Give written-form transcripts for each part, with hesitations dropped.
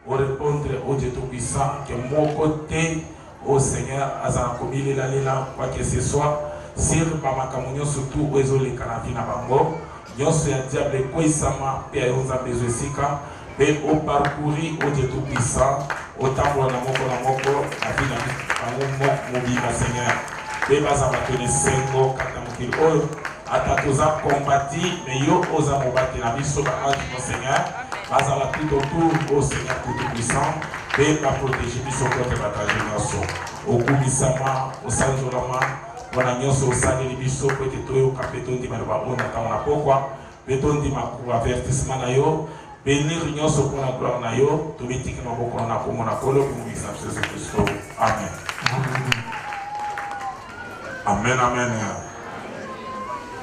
au répondre au Dieu Tout-Puissant, que mon côté, au Seigneur, Azan Komili Lalila, quoi que ce soit, sur Bamakamunyo, surtout, où ils ont les canavina bango, yon se diable, quoi il s'ama, père, on a besoin de sika, et au parcourir au Dieu Tout-Puissant, au tambour na moko, à finalement, mon viva Seigneur, et Bazabakene Sengo, Katamokil, oh, Atatoza combati, mais yo osa mobati na biso ba ange mon Seigneur, bazala tout autour au Seigneur Tout-Puissant, et ba protéger biso contre la génération. Au kumisama, au sanjolama, wana nyonso au saleli biso po ete toyo kapeto ndima na babona kama na pokwa, peto ndima ku avertissement na yo, bénir nyonso pour la gloire na yo, to mitiki na boko na ko mona kolo mu bisa Jésus Christ. Amen. Amen, amen.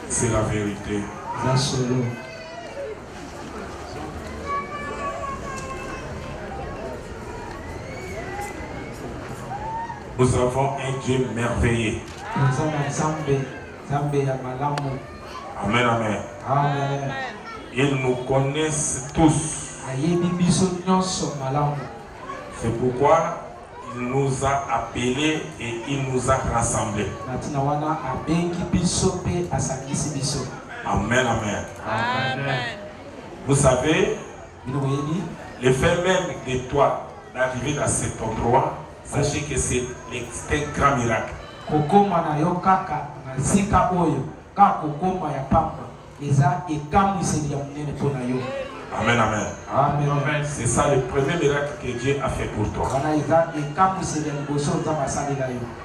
C'est la vérité. Nous avons un Dieu merveilleux. Amen, amen. Amen. Ils nous connaissent tous. C'est pourquoi il nous a appelés et il nous a rassemblés. Amen, amen. Amen. Vous savez, le fait même de toi d'arriver dans cet endroit, sachez que c'est un grand miracle. Amen, amen. Amen. C'est ça le premier miracle que Dieu a fait pour toi.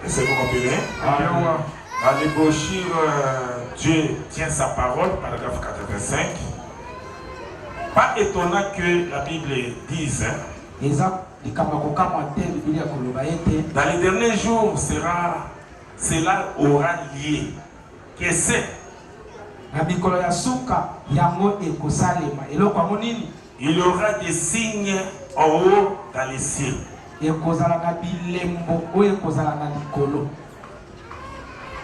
Est-ce que vous comprenez? Dans les brochures, Dieu tient sa parole, paragraphe 85. Pas étonnant que la Bible dise, dans les derniers jours, cela aura lié. Que c'est? Il y aura des signes en haut dans les cieux.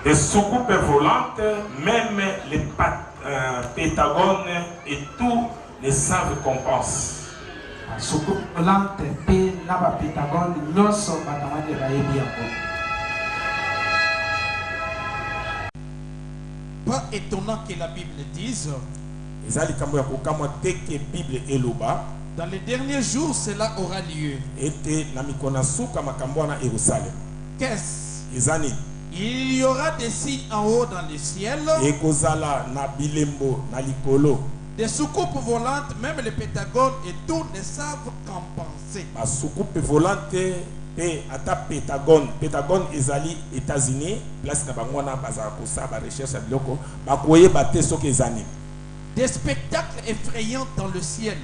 Des soucoupes volantes, même les pétagones et tous les savent qu'on pense. Pas étonnant que la Bible dise, dans les derniers jours, cela aura lieu. Qu'est-ce? Il y aura des signes en haut dans le ciel, des soucoupes volantes, même les pétagones et tous ne savent qu'en penser. Et ata Pentagone ezali États-Unis place na bango na bazala ko sa ba recherche ya biloko ba koye baté soki ezani des spectacles effrayants dans le ciel.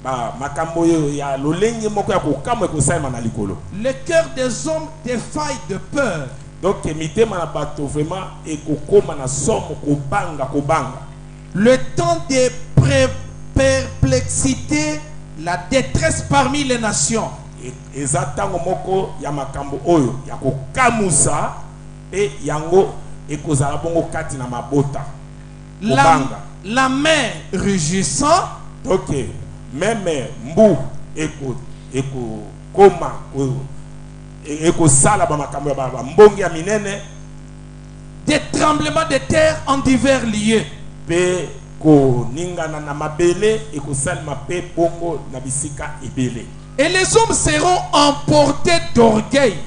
Ba makambo yo ya lolenge moko ya kokamo ko sa na likolo. Le cœur des hommes défaille de peur. Donc mitema na bato vraiment ekokoma na somo ko banga. Le temps de perplexité, la détresse parmi les nations. Ezatango moko ya makambo oyo ya kokamusa pe yango ekozala bongo kati na mabota la main rugissant, donc même mbu koma sala ba makambo ya ba mbongi ya minene, des tremblements de terre en divers lieux, pe ko ningana na mabele ekosalma pe bongo na bisika ebele. Et les hommes seront emportés d'orgueil,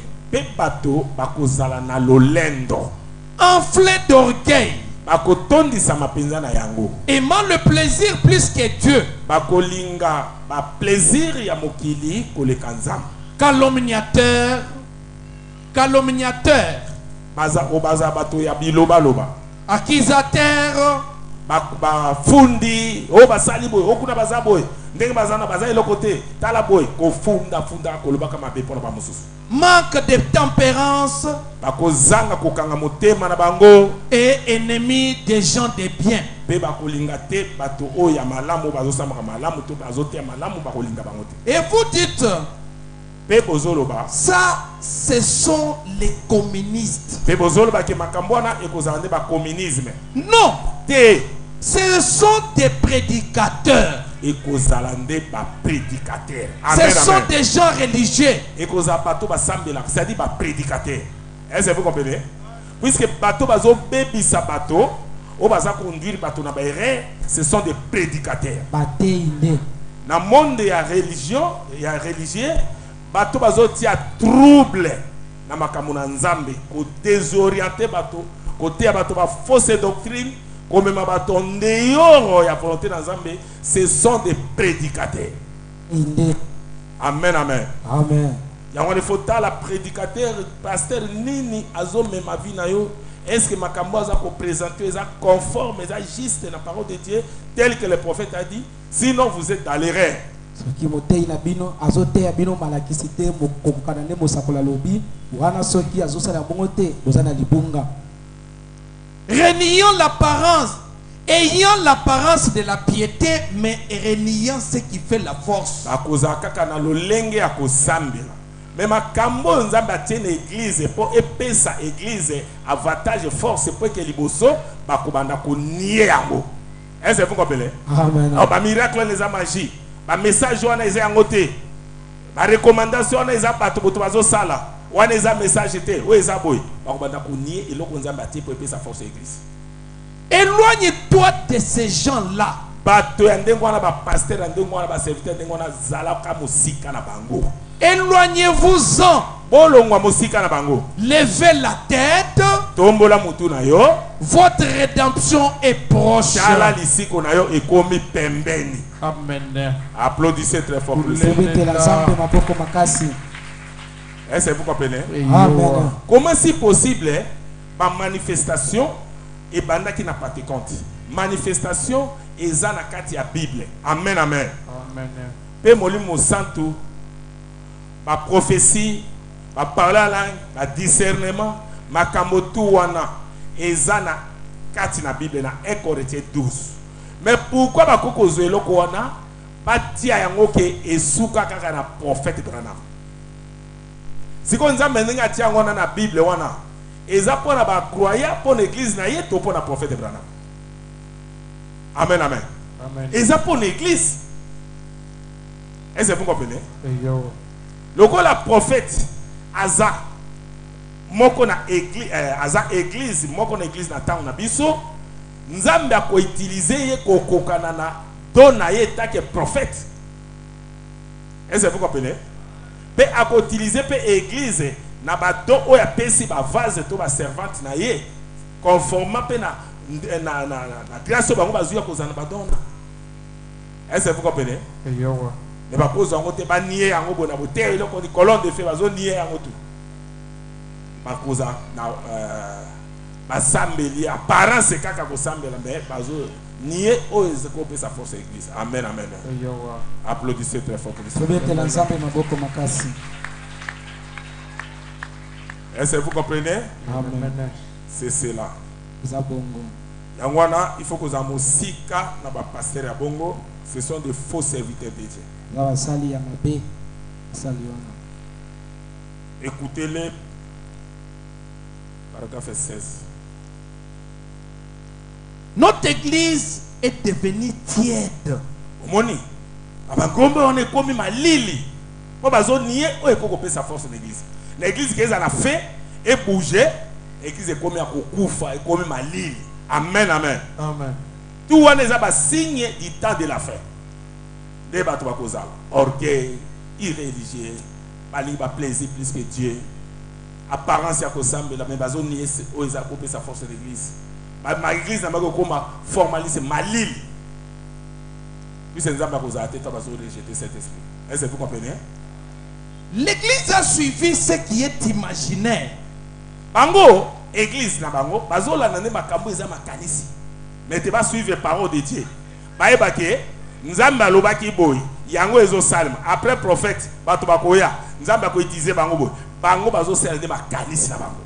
enflés d'orgueil, aimant le plaisir plus que Dieu, calomniateurs, accusateurs, fundi o basali boy okuna bazaboy ndenge bazana bazali lokote tala boy ko funda kolobaka mabe pona ba mususu, manque de tempérance, bakozanga kokanga motema na bango, et ennemis des gens de bien. Pe bakolinga te bato o ya malamu bazosamba malamu to bazote malamu bakolinga bango te. Et vous dites, pe bozoloba ça ce sont les communistes. Pe bozoloba ke makambwana ekozala nde ba communisme. Non, te ce sont des prédicateurs. et kozalande ba prédicateur. Ce sont des gens religieux. Et kozapato ba sambela, c'est-à-dire ba prédicateur. Est-ce que vous comprenez? Puisque bateau bazo baby sabato, au baza conduire bateau na baire, ce sont des prédicateurs. Dans le monde de la religion, il y a religieux, bateau bazo tia trouble na makamuna nzambe, ko désorienter bateau, côté bateau ba fausse doctrine, comme ma bateau ndeyoro ya volonté na nzambe, ce sont des prédicateurs. Amen, amen. Amen. Il y a un faut la prédicateur, pasteur nini azo ma vie na yo. Est-ce que ma camboise a présenté ça conforme, ça juste la parole de Dieu tel que le prophète a dit? Sinon vous êtes dans l'erreur. Reniant l'apparence, ayant l'apparence de la piété, mais reniant ce qui fait la force. Mais ma cambo nzambe atienne église pour epesa église avantage force pour que liboso bakobanda ko nier yango. Est-ce que vous comprenez? Amen. Oh, ba miracle les a magie. Ba message wana eza yangote. Ba recommandation wana eza bato boto bazo sala. Wana eza message te, o eza boy. Bakobanda ko nier eloko nzambe atienne pour epesa force église. Éloigne-toi de ces gens-là. Bato ya ndengo wana ba pasteur ya ndengo wana ba serviteur ndengo wana zala ka musika na bango. Éloignez-vous-en. Levez la tête. Votre rédemption est proche. Amen. Applaudissez très fort. Est-ce que vous comprenez? Amen. Comment c'est possible ma manifestation et banda qui n'a pas de compte? Manifestation et zanakati à Bible. Amen, amen. Amen. Pe molimo santo. Ma prophétie, ma parole à langue, ma discernement, ma kamotu wana, ezana kati na Bible na 1 Corinthiens 12. Mais pourquoi ma koko zoelo wana, ba tia yango ke esuka kaka na prophète Branham. Si kon nzambe ndinga tia ngona na Bible wana, eza pona ba croyant pour l'église na yeto pona prophète Branham. Amen, amen. Amen. Eza pour l'église. Est-ce que vous comprenez? Le la prophète Aza moko na église Aza église moko na église na tango na biso nzambe ako utiliser ye kokokana na dona ye take prophète. Est-ce que vous comprenez? Pe ako utiliser pe église na ba do o ya pesi ba vase to ba servante na ye conformément pe na grâce bango bazuya kozana ba dona. Est-ce que vous comprenez? Mais pas cause en côté pas nier en haut na boté il ko di colonne de feu bazo nier en haut tout pas cause na ba sambeli apparence kaka ko sambela mais bazo nier o ezeko pe sa force église. Amen, amen. Applaudissez très fort pour ça. Est-ce que vous comprenez? Amen. C'est cela. Zabongo. Yangwana il faut que za musika na ba pasteur ya bongo, ce sont des faux serviteurs de Dieu. Écoutez-les. Paragraphe 16. Notre église est devenue tiède. Moni. Abangombe on est comme malili. Pour bazo nier o ekoko pe sa force d'église. L'église qui a fait et bouger, l'église est comme à kokufa et comme malili. Amen, amen. Amen. Tout on est un signe du temps de la fin. Débat tout cause orgueil, irréligieux, pas plaisir plus que Dieu. Apparence à cause de la même base on est aux sa force de l'église. Ma église n'a pas comme formalisé malil. Puis c'est nous cause à tête à rejeter cet esprit. Est-ce que vous comprenez? L'église a suivi ce qui est imaginaire. Bango église na bango bazola nane makambo eza makanisi. Mais tu vas suivre les paroles de Dieu. Baeba ke nzambe alobaki boy yango ezo salma après prophète bato bakoya nzambe ko utiliser bango boy bango bazo selde makanisi na bango.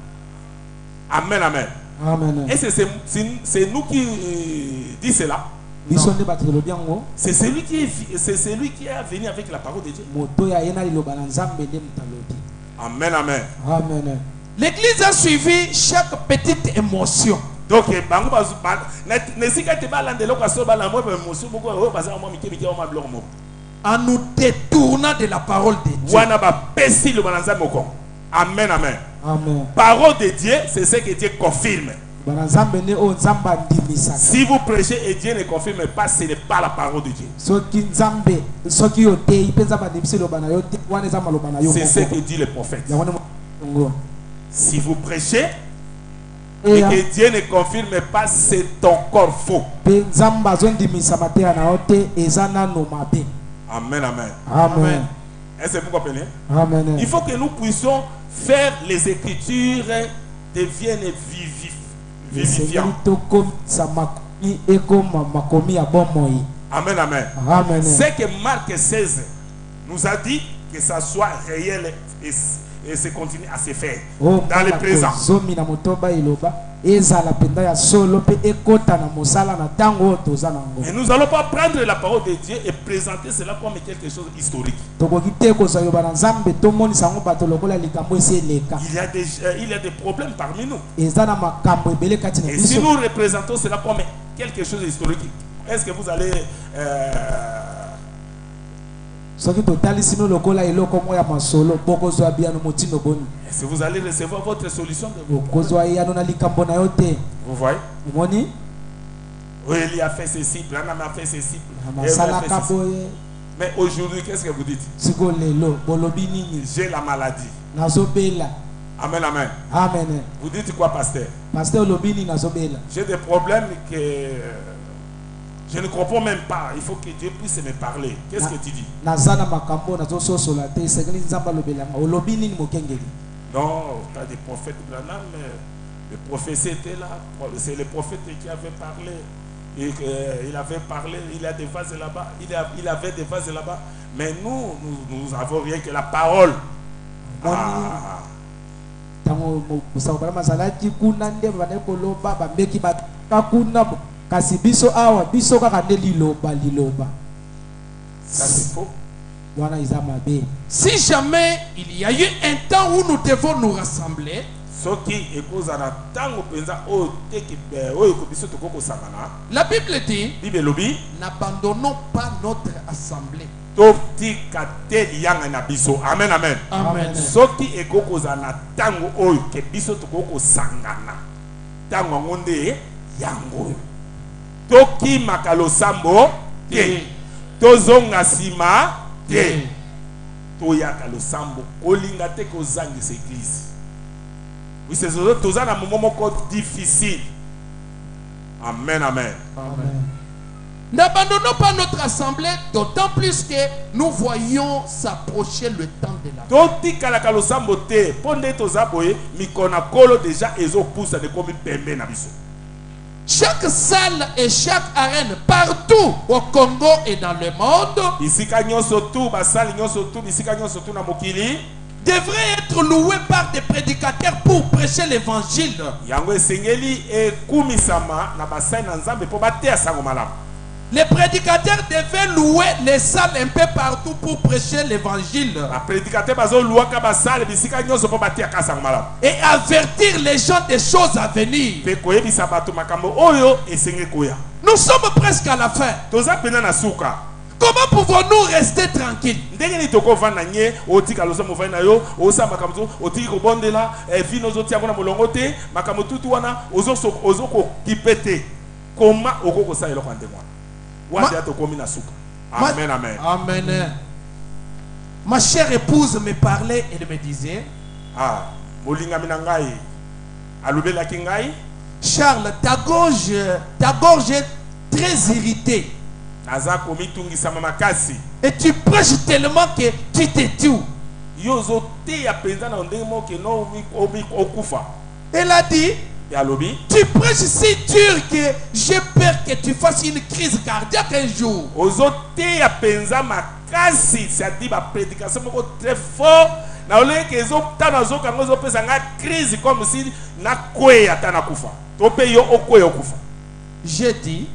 Amen, amen. Amen. Et c'est nous qui dit cela. C'est celui qui est venu avec la parole de Dieu. Amen, amen. Amen. L'église a suivi chaque petite émotion. Donc bango nesika te balandelo kwa so bala mo musu boko o baza mo mikemi o ma bloko mo. En nous détournant de la parole de Dieu. Wana ba pesi le banza moko. Amen amen. Amen. Parole de Dieu, c'est ce que Dieu confirme. Si vous prêchez et Dieu ne confirme pas, ce n'est pas la parole de Dieu. C'est ce que dit le prophète. Si vous prêchez et que Dieu ne confirme pas, c'est encore faux. Amen, amen. Amen. Est-ce que vous comprenez? Amen. Il faut que nous puissions faire les Écritures deviennent vivifiantes. Amen, amen. Amen. C'est que Marc 16 nous a dit que ça soit réel et se continue à se faire dans le présent. Et nous n'allons pas prendre la parole de Dieu et présenter cela comme quelque chose d'historique. Il y a des problèmes parmi nous. Et si nous représentons cela comme quelque chose d'historique, est-ce que vous allez est-ce que vous allez recevoir votre solution de vous? Vous voyez? Oui, il a fait ceci, Branham a fait ceci. Mais aujourd'hui, qu'est-ce que vous dites? J'ai la maladie. Amen, amen. Amen. Vous dites quoi, pasteur? J'ai des problèmes que je ne comprends même pas. Il faut que Dieu puisse me parler. Qu'est-ce que tu dis? Non, tu as des prophètes Branham, le prophète était là. C'est le prophète qui avait parlé. Il avait parlé, il a des vases là-bas. Il avait des vases là-bas. Mais nous n'avons rien que la parole. Ça c'est faux. Si jamais il y a eu un temps où nous devons nous rassembler, la Bible dit, n'abandonnons pas notre assemblée. Amen, amen. Amen. Toki makalo sambo te tozonga sima te toyaka lo sambo kolinga te kozanga cette église. Oui, c'est ça, tozana moment difficile. Amen, amen. Amen. N'abandonnons pas notre assemblée, d'autant plus que nous voyons s'approcher le temps de la fin. Toti kalaka lo sambo te ponde tozaboye mikona kolo déjà ezo poussa de komi pembe na biso. Chaque salle et chaque arène partout au Congo et dans le monde devrait être loué par des prédicateurs pour prêcher l'évangile. Les prédicateurs devaient louer les salles un peu partout pour prêcher l'évangile. Et avertir les gens des choses à venir. Nous sommes presque à la fin. Comment pouvons-nous rester tranquilles? Amen, amen. Amen. Ma chère épouse me parlait et me disait, Charles, ta gorge est très irritée. Et tu prêches tellement que tu t'étues. Elle a dit, tu prêches si dur que j'ai peur que tu fasses une crise cardiaque un jour. Très fort. J'ai dit,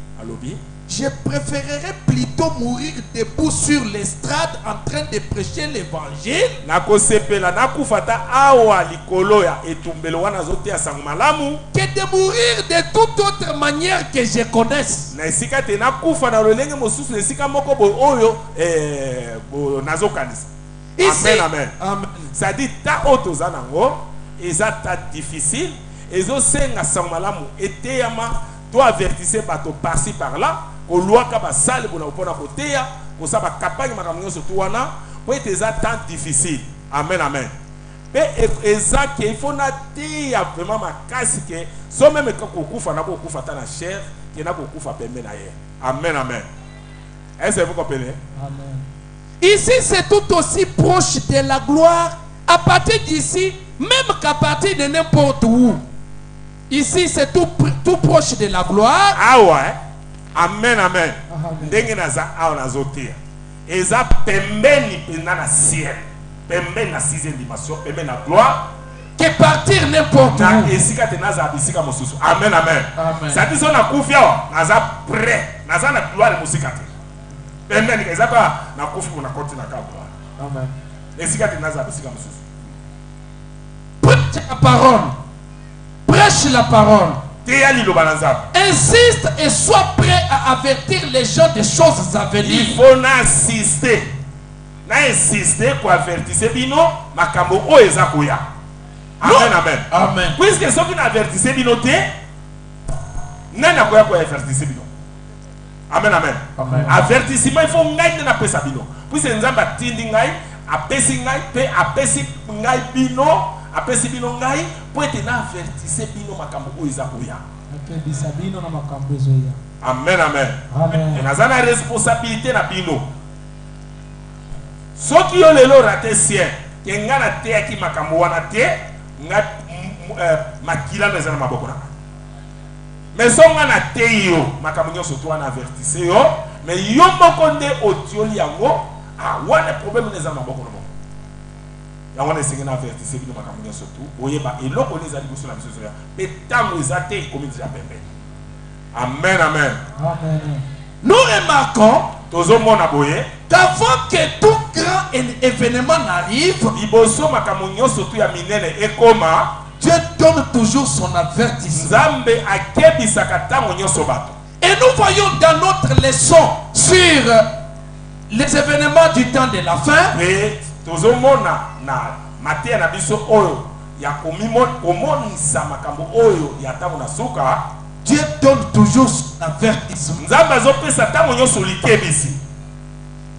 Je préférerais plutôt mourir debout sur l'estrade en train de prêcher l'évangile nakosepela nakufata awa likolo ya etumbelo wana zote ya sango malamu que de mourir de toute autre manière que je connaisse. na esika te nakufa na lolenge mosusu na esika moko boy oyo nazokanisa. Ici, Amen, amen. amen. Ça dit ta otoza nango eza ta difficile ezo senga sango malamu eteyama to avertissé bato par-ci par-là ko luaka basale bona opona koteya ko sa ba campagne makamyo surtout wana po eteza temps difficile. Amen, amen. Mais eza que il faut na teya vraiment makasi que so même quand kokufa na kokufa ta na chair que na kokufa pembe na ye. Amen, amen. Est-ce que vous comprenez? Amen. Ici, c'est tout aussi proche de la gloire. À partir d'ici, même qu'à partir de n'importe où. Ici, c'est tout proche de la gloire. Ah ouais. Amen, amen. Amen. Ndenge naza awa nazotea. Eza pembeni pena na ciel. Pembeni na sixième dimension. Pembeni na gloire. Que partir n'importe Na où. esika te naza bisika mosusu. Amen, amen. Amen. Ça dit so na kufia wa. Naza prêt. Naza na gloire musika te. Pembeni eza kwa na kufi na koti na ka gloire. Amen. Esika te naza bisika mosusu. Prêche la parole. Prêche la parole. Teya liloba na nzambe. Insiste et sois prêt à avertir les gens des choses à venir. Il faut na insister. Na insister pour avertir bino makambo o eza koya. Amen, amen. Amen. Puisque ceux qui n'avertissent bino te, nani akoya ko avertissent bino. Amen, amen. Amen. Avertissement il faut ngai na pesa bino. Puisque nzamba tindi ngai, apesi ngai pe apesi ngai bino, apesi bino ngai pour être na avertissent bino makambo o eza koya. Akebisa bino na makambo ezoya. Amen, amen. Amen. Et nazana responsabilité na bino. Soki yo lelo raté sien, ke nga na te aki makambo wana te, nga makila na zana maboko na. Mais so nga na te yo, makambo nyonso to wana avertisse yo, mais yo moko nde otioli yango, wana problème na zana maboko na moko. Yango na esengi na avertisse bino makambo nyonso to, oyeba eloko neza liboso na biso ya, pe tango ezate komi déjà pembe. Amen, amen. Amen. Nous remarquons Tozomona boye, qu'avant que tout grand événement n'arrive, liboso makambo nyonso to ya minene ekoma, Dieu donne toujours son avertissement. Nzambe akebisaka tango nyonso bato. Et nous voyons dans notre leçon sur les événements du temps de la fin, Pe tozomona na mateya na biso oyo ya komonisa makambo oyo ya tango na suka, Dieu donne toujours son avertissement. Nzambe azopesa tango nyonso likebisi.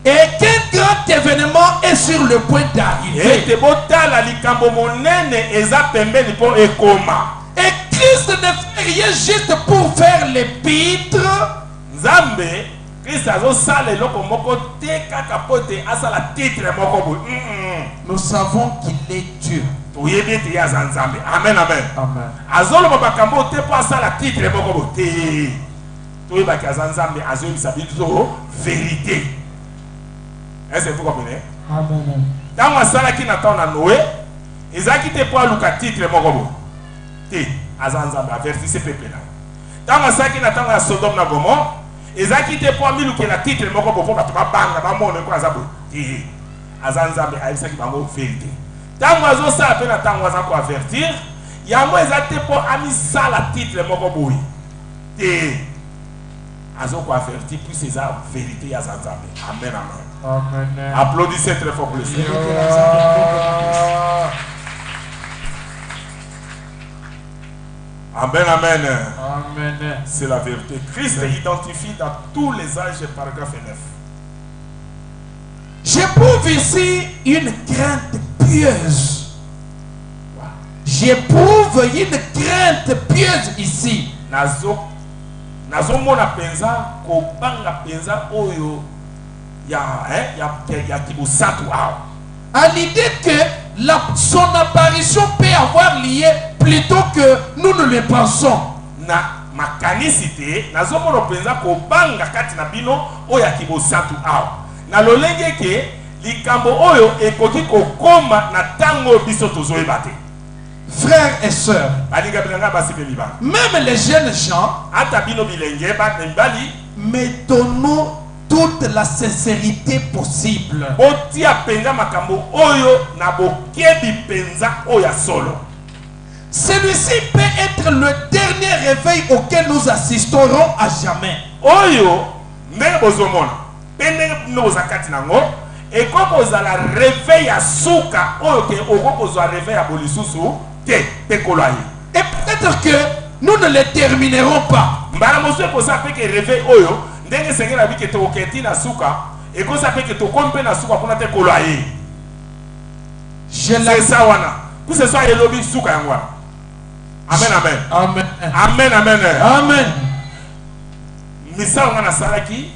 Et quel grand événement est sur le point d'arriver. Ete botala likambo monene eza pembeni po ekoma. Et Christ ne fait rien juste pour faire l'épître. Nzambe Christ azosala eloko moko te kaka po te asala titre moko boye. Nous savons qu'il est Dieu. Toyebi ete ye aza Nzambe. Amen, amen. Amen. Azoloba makambo te po asala titre moko boye te. Toyebaki aza Nzambe azoyebisa biso vérité. Est-ce que vous comprenez? Amen. Tango asalaki na temps na Noé, ezaki te po aluka titre moko boye te. Aza Nzambe avertisse peuple na. Tango asalaki na tango ya Sodome na Gomorrhe, ezaki te po amilukela titre moko boye po bato babanga bamona ko aza boye te. Aza Nzambe ayebisaki bango vérité. Tango azosala mpe na tango aza ko avertir, yango eza te po amisala titre moko boye te. Azoko avertir puis c'est la vérité ya Nzambe. Amen, amen. Amen. Applaudissez très fort pour le Seigneur. Amen, amen. Amen. C'est la vérité. Christ identifie dans tous les âges, paragraphe 9. J'éprouve ici une crainte pieuse. J'éprouve une crainte pieuse ici. Nazomona penza kobanga penza oyo ya kibosatu awa. À l'idée que son apparition peut avoir lieu plutôt que nous ne le pensons. Na makanisi te nazomona penza kobanga kati na bino oyo ya kibosatu awa. Na lolenge ke likambo oyo ekoki kokoma na tango biso tozoyeba te. Frères et sœurs, Balinga bilanga basi be mibali. même les jeunes gens, Ata bino bilenge ba mibali mais donnons toute la sincérité possible. Botia penza makambo oyo na bokebi penza oya solo. Celui-ci peut être le dernier réveil auquel nous assisterons à jamais. Oyo ndenge bozomona pendenge nozakati nango ekoko la réveil ya suka oyo ke okoko za réveil ya bolisusu te tekolaye. Et peut-être que nous ne les terminerons pas. Mbala mosu ko sa pe ke réveil oyo ndenge sengela bike to oketi na suka eko sa pe ke to kompe na suka kuna tekolaye. C'est ça wana. Ku ce soit elobi suka yangwa. Amen, amen. Amen. Amen, amen. Amen. Misala ngana salaki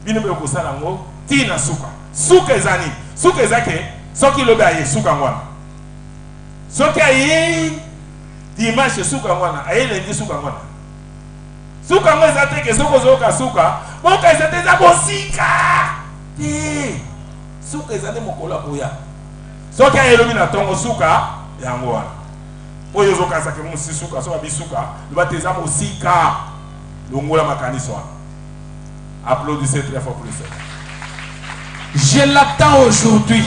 bino be ko sala ngo tina suka. Suka ezani. Suka ezake soki lobe aye suka ngwana. Soki aye dimanche suka ngwana, aye lundi suka ngwana. Suka ngwana ezate ke soko zoka suka, boka ezate za bosika. Suka ezane mokola boya. Soki aye lobi na tongo suka yango wana. Oyo zoka sake musi suka so bisuka, lubateza mosika. Longola makaniso. Applaudissez très fort pour le Seigneur. Je l'attends aujourd'hui.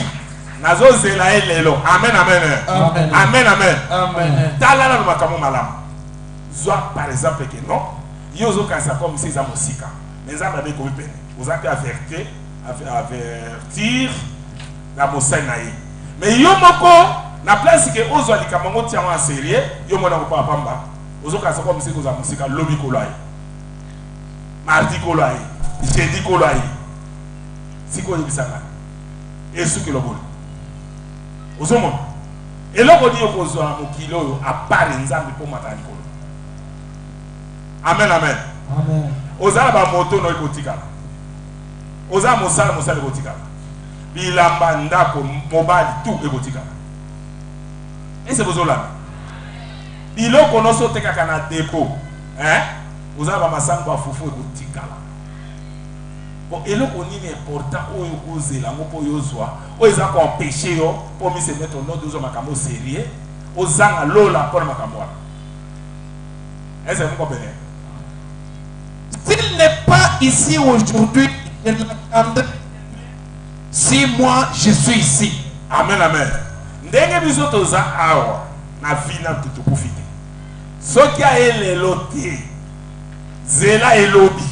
Nazo zela elelo. Amen, amen. Amen. Amen, amen. Amen. Talala no makamu malam. Zwa par exemple que non. Yozo kansa comme si za mosika. Mais za ba be ko pene. Vous avez avertir la mosai na ye. Mais yo moko na place que ozo alikamango tia en sérieux, yo mona ko pa pamba. Ozo kansa comme si ko za mosika lobi ko lai. Mardi ko lai. Jeudi ko lai. Siko yebisanga. Esu ke lobolo. Ozomo. Eloko di okozo a mokilo yo a part nzambe po matani kolo. Amen, amen. Amen. Ozala ba moto no ekotika. Oza mosala ekotika. Bilamba ndako mobali tout ekotika. Ese bozolana. Biloko no so teka kana dépôt. Ozala ba masango ba fufu ekotika. Bon, eloko nini important oyo kozela ngo po yozwa oyo za ko empêcher yo pour mi se mettre au nom de makambo sérieux ozanga lola pour makambo wana. Est-ce que vous comprenez? S'il n'est pas ici aujourd'hui, je l'attendrai. Si moi je suis ici. Amen, amen. Ndenge biso toza awa na vina tutu kufite. Soki a elelo te zela elobi.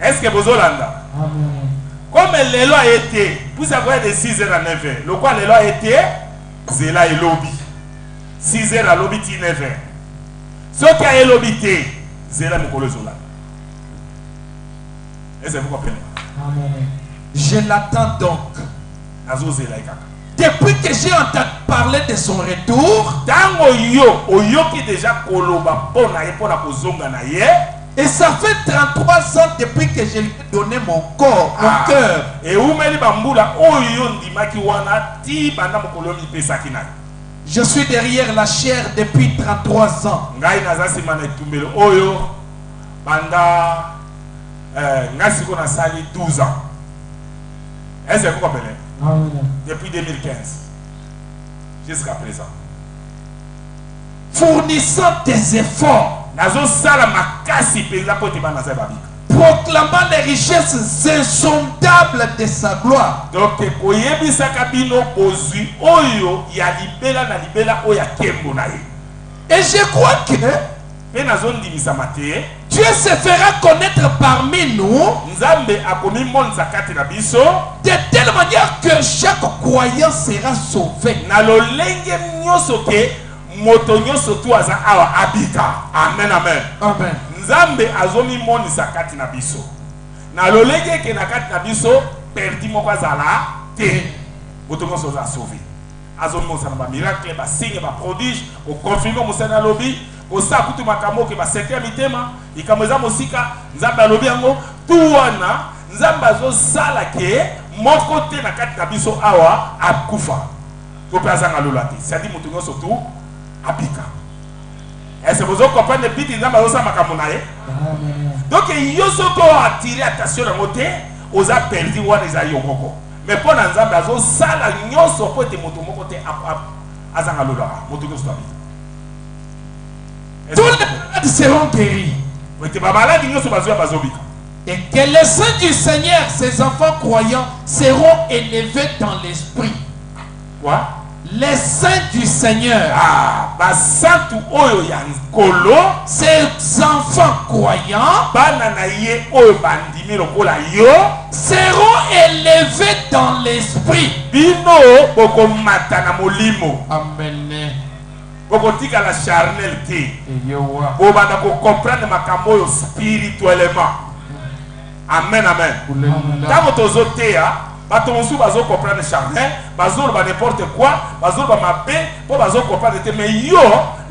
Est-ce que vous avez Amen. comme l'élo a été, vous avez de 6h à 9h. Le quoi l'élo a été, c'est là et lobby. 6h à lobby, 9h. Ce qui a lobby, c'est là mon collègue. Est-ce que vous comprenez? Amen. Je l'attends donc. Depuis que j'ai entendu parler de son retour, Tango yo qui déjà koloba pona ye pona kozonga na ye. Et ça fait 33 ans depuis que je lui ai donné mon corps, mon cœur. Et où meli bambula oyo ndimaki wana ti banda mokolomi pesaki na. Je suis derrière la chair depuis 33 ans. Ngai nazasi mana tumbelo oyo banda ngasi ko na sali 12 ans. Est-ce que vous comprenez? Amen. Depuis 2015 jusqu'à présent. Fournissant des efforts. Proclamant les richesses insondables de sa gloire. Donc, et je crois que Dieu se fera connaître parmi nous de telle manière que chaque croyant sera sauvé. Amen, amen. Amen. Nzambe azomi moni sakati na biso. Na lolenge ke na kati na biso perdi moko azala te. Botongo soza sauvé. Azomi mosana ba miracle, ba signe, ba prodige, ko confirmer mosana lobi, ko sa kutu makambo ke ba secret mitema, ikamweza mosika, nzambe alobi yango tuwana, nzambe azo sala ke moko te na kati na biso awa akufa. Ko pe azanga lolate. C'est-à-dire motongo surtout abika. Est-ce que vous comprenez le but de Amen. Donc, il y a ce qui a attiré l'attention de côté, aux a perdu ou les a yokoko. Mais pour l'ensemble, ça la nyon so peut être moto côté à Zangalola, moto tous les malades seront guéris. Et que les saints du Seigneur, ses enfants croyants, seront élevés dans l'esprit. Quoi? Les saints du Seigneur, ses enfants croyants, seront élevés dans l'esprit. Amen. Bokotika la charnalité. Bobanda ko comprendre makambo spirituellement. Amen, amen. Tango tozotea, bato mosu bazo comprendre charnel, bazo ba n'importe quoi, bazo ba mabe, po bazo comprendre te mais yo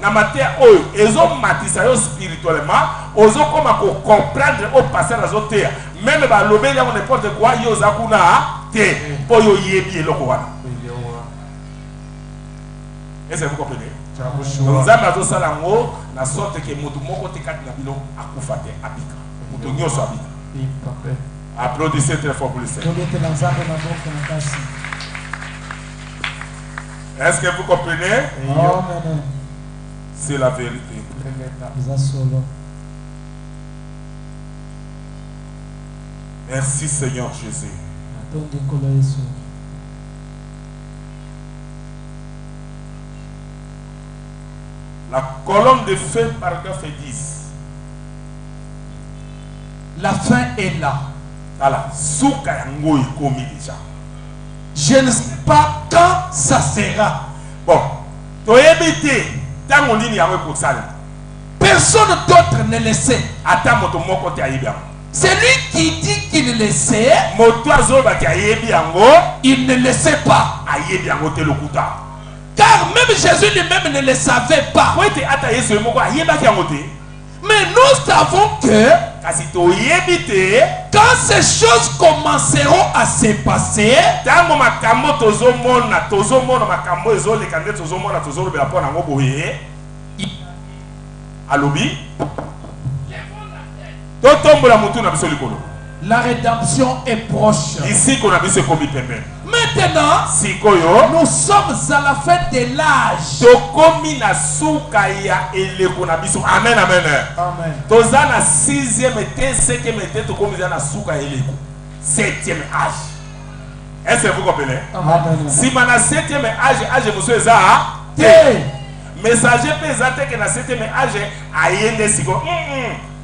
na matea oyo ezo matisa yo spirituellement, ozo koma ko comprendre au passer azotea. Même ba lobé ya n'importe quoi yo zakuna te, po yo yebi eloko wana. Est-ce que vous comprenez? Donc ça va ça là haut la sorte que mutu moko te kati na bino akufa te abika. Mutu nyoso abika. Applaudissez très fort pour le Seigneur. Est-ce que vous comprenez? C'est la vérité. Merci Seigneur Jésus. La colonne de feu, paragraphe 10. La fin est là. Voilà. Souka yango ikomi déjà. Je ne sais pas quand ça sera. Bon. Toyebite. Tango nini yango kusala. Personne d'autre ne le sait. Ata moto moko te ayebi yango. C'est lui qui dit qu'il le sait. Moto azoba ki ayebi yango. Il ne le sait pas. Ayebi yango te lokuta. Car même Jésus lui-même ne le savait pas. Mais nous savons que quand ces choses commenceront à se passer, la rédemption est proche. Maintenant, nous sommes à la fin de l'âge. Amen, amen. Amen. Toza na 6e été, 5e été, to komi na suka eleko. 7e âge. Est-ce que vous comprenez? Amen. Si na 7e âge monsieur eza te. Messager pesate que na 7e âge ayende siko.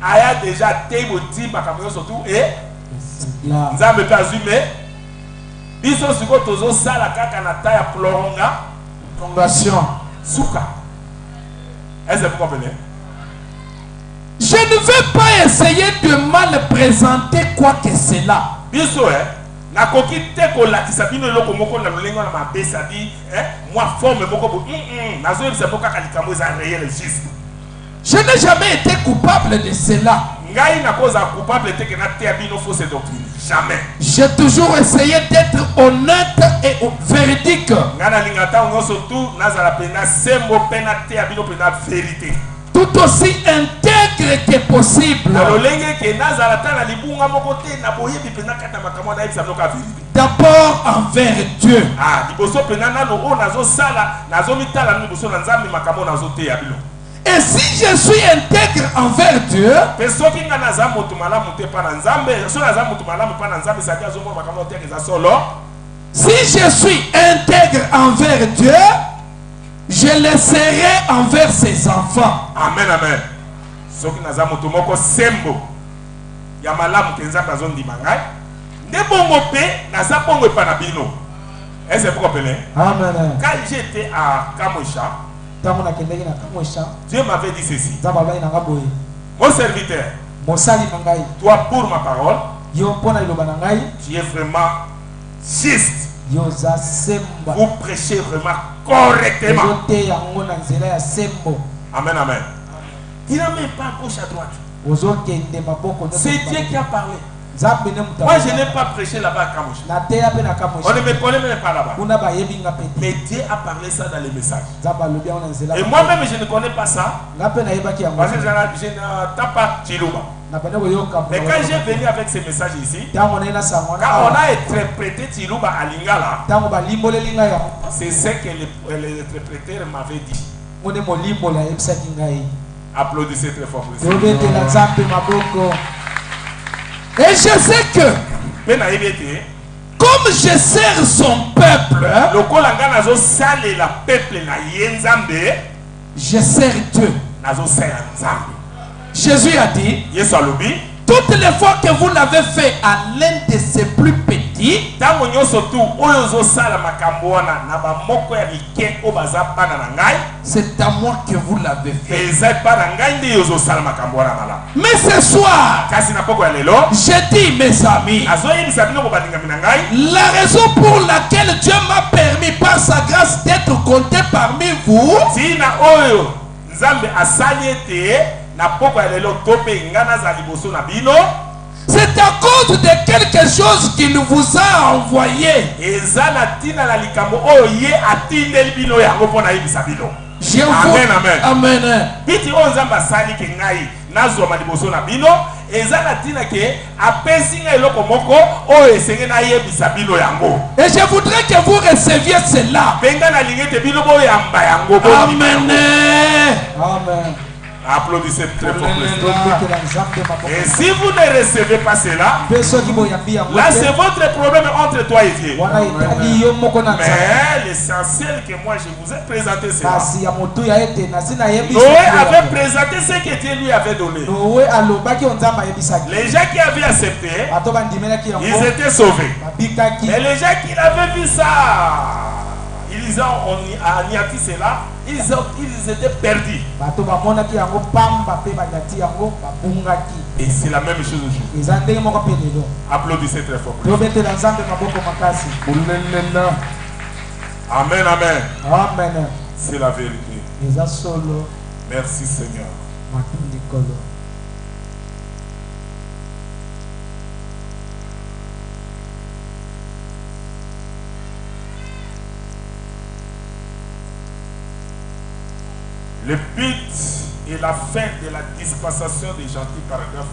Aya déjà te boti makamyo surtout et nzambe pe azume. Biso siko tozo sala kaka na ta ya prolongation. Suka. Est-ce que vous comprenez? Je ne vais pas essayer de mal présenter quoi que cela. Biso na koki te ko lakisa bino eloko moko na lolengo na mabesa bi moi forme moko bo nazo yebisa moko kaka likambo eza réel juste. Je n'ai jamais été coupable de cela. Ngai na koza coupable te ke na te bino fausse doctrine. Jamais. J'ai toujours essayé d'être honnête et véridique. Ngana lingata ngoso tu nazala pena sembo pena te bino pena vérité. Tout aussi intègre que possible. D'abord envers Dieu. Et si je suis intègre envers Dieu, si je suis intègre envers Dieu, je le serai envers ses enfants. Amen, amen. Soki naza moto moko sembo ya malamu kenza bazondi mangai. Ndebongo pe naza bongo pa na bino. Est-ce que vous comprenez? Amen. Quand j'étais à Kamosha, Dieu m'avait dit ceci. Mon serviteur, toi pour ma parole, tu es vraiment juste. Vous prêchez vraiment correctement. Amen, amen. Il n'a même pas gauche à droite. C'est Dieu qui a parlé. Moi, je n'ai pas prêché là-bas à Kamosha. On ne me connaît même pas là-bas. Mais Dieu a parlé ça dans les messages. Et moi-même, je ne connais pas ça. Parce que je n'entends pas Chiluba. Mais quand j'ai venu avec ces messages ici, quand on a interprété Chiluba à Lingala, c'est ce que l'interpréteur m'avait dit. Applaudissez très fort pour ça. Tobetela Nzambe maboko. Et je sais que, Mais na yebete, comme je sers son peuple, lokola nga nazo sale la peuple na yenzambe, je sers Dieu. nazo sala nzambe. Jésus a dit, Yesu alobi, toutes les fois que vous l'avez fait à l'un de ses plus petits, tango nyonso tu oyo zo sala makambo wana na ba moko ya mike o baza bana na ngai, c'est à moi que vous l'avez fait. eza pa na ngai nde yo zo sala makambo wana mala. Mais ce soir, Kasi na poko ya lelo, je dis mes amis, azo yebisa bino ko bandingami na ngai, la raison pour laquelle Dieu m'a permis par sa grâce d'être compté parmi vous, tina oyo nzambe asali ete na poko ya lelo to mpe nga naza liboso na bino, c'est à cause de quelque chose qu'il vous a envoyé. eza na tina na likambo oyo ye atindeli bino yango mpo na yebisa bino. Je vous... Amen, amen. Amen. Biti oyo nzambe asali ke ngai nazwama liboso na bino, eza na tina ke apesi ngai eloko moko oyo esenge nayebisa bino yango. Et je voudrais que vous receviez cela. Mpe ngai nalingi ete bino boyamba yango. Amen. Amen. Applaudissez très fort. Tobetela Nzambe maboko. Et si vous ne recevez pas cela, Peso kiboyambi yango. là c'est votre problème entre toi et Dieu. Wana etali yo moko na Nzambe. Mais l'essentiel que moi je vous ai présenté c'est là. Kasi ya motu ya ete nazina yebisa. Noé avait présenté ce que Dieu lui avait donné. Noé alobaki Nzambe ayebisaki. Les gens qui avaient accepté, Bato bandimelaki yango. ils étaient sauvés. Babikaki. Et les gens qui avaient vu ça, ils ont anéanti cela, ils étaient perdus. Bato bamonaki yango pamba pe banyati yango babungaki. Et c'est la même chose aujourd'hui. Eza ndenge moko pe lelo. Applaudissez très fort. Tobetela Nzambe maboko makasi. Amen, amen. Amen. C'est la vérité. Eza solo Merci Seigneur. matundi kolo. Le but et la fin de la dispensation des gentils, paragraphe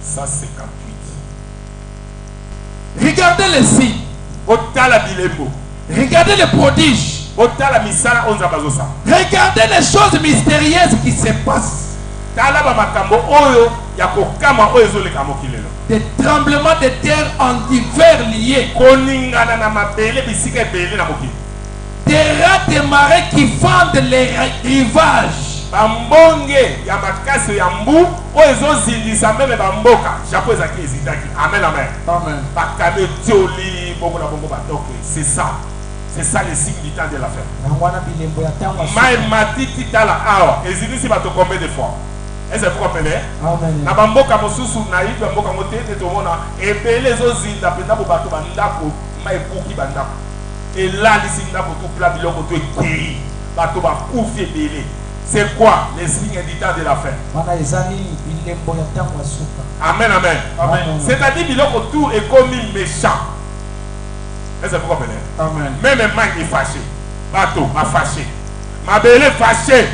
158. Regardez les signes. Otala bilembo. Regardez les prodiges. Otala misala onza bazosa. Regardez les choses mystérieuses qui se passent. Tala ba makambo oyo ya kokama oyo ezoleka mokilelo. Des tremblements de terre en divers liés. Koningana na mabele bisika ebele na mokili. Des rats de marée qui fendent les rivages. Bambonge ya makasi ya mbu oyo ezozindisa meme bamboka. Japo ezaki ezindaki. Amen, amen. Amen. Bakame tioli bongo na bongo batoke. C'est ça. C'est ça le signe du temps de la fin. Nangwana bilembo ya tamba. Mai matiti tala awa. Ezindisi bato combien de fois? Est-ce que vous comprenez? Amen. Na bamboka mosusu na yibi bamboka motete tomona ebele ezozinda penda bo bato bandako mai buki bandako. Elalisi ndako tout plat biloko to ekei. Bato bakufi ebele. C'est quoi les signes du temps de la fin? Wana ezali bilembo ya tamba suka. Amen, amen. Amen. C'est-à-dire biloko tout est comme méchant. Est-ce que vous comprenez? Amen. Même un manque est fâché. Bateau a fâché. Ma belle est fâché.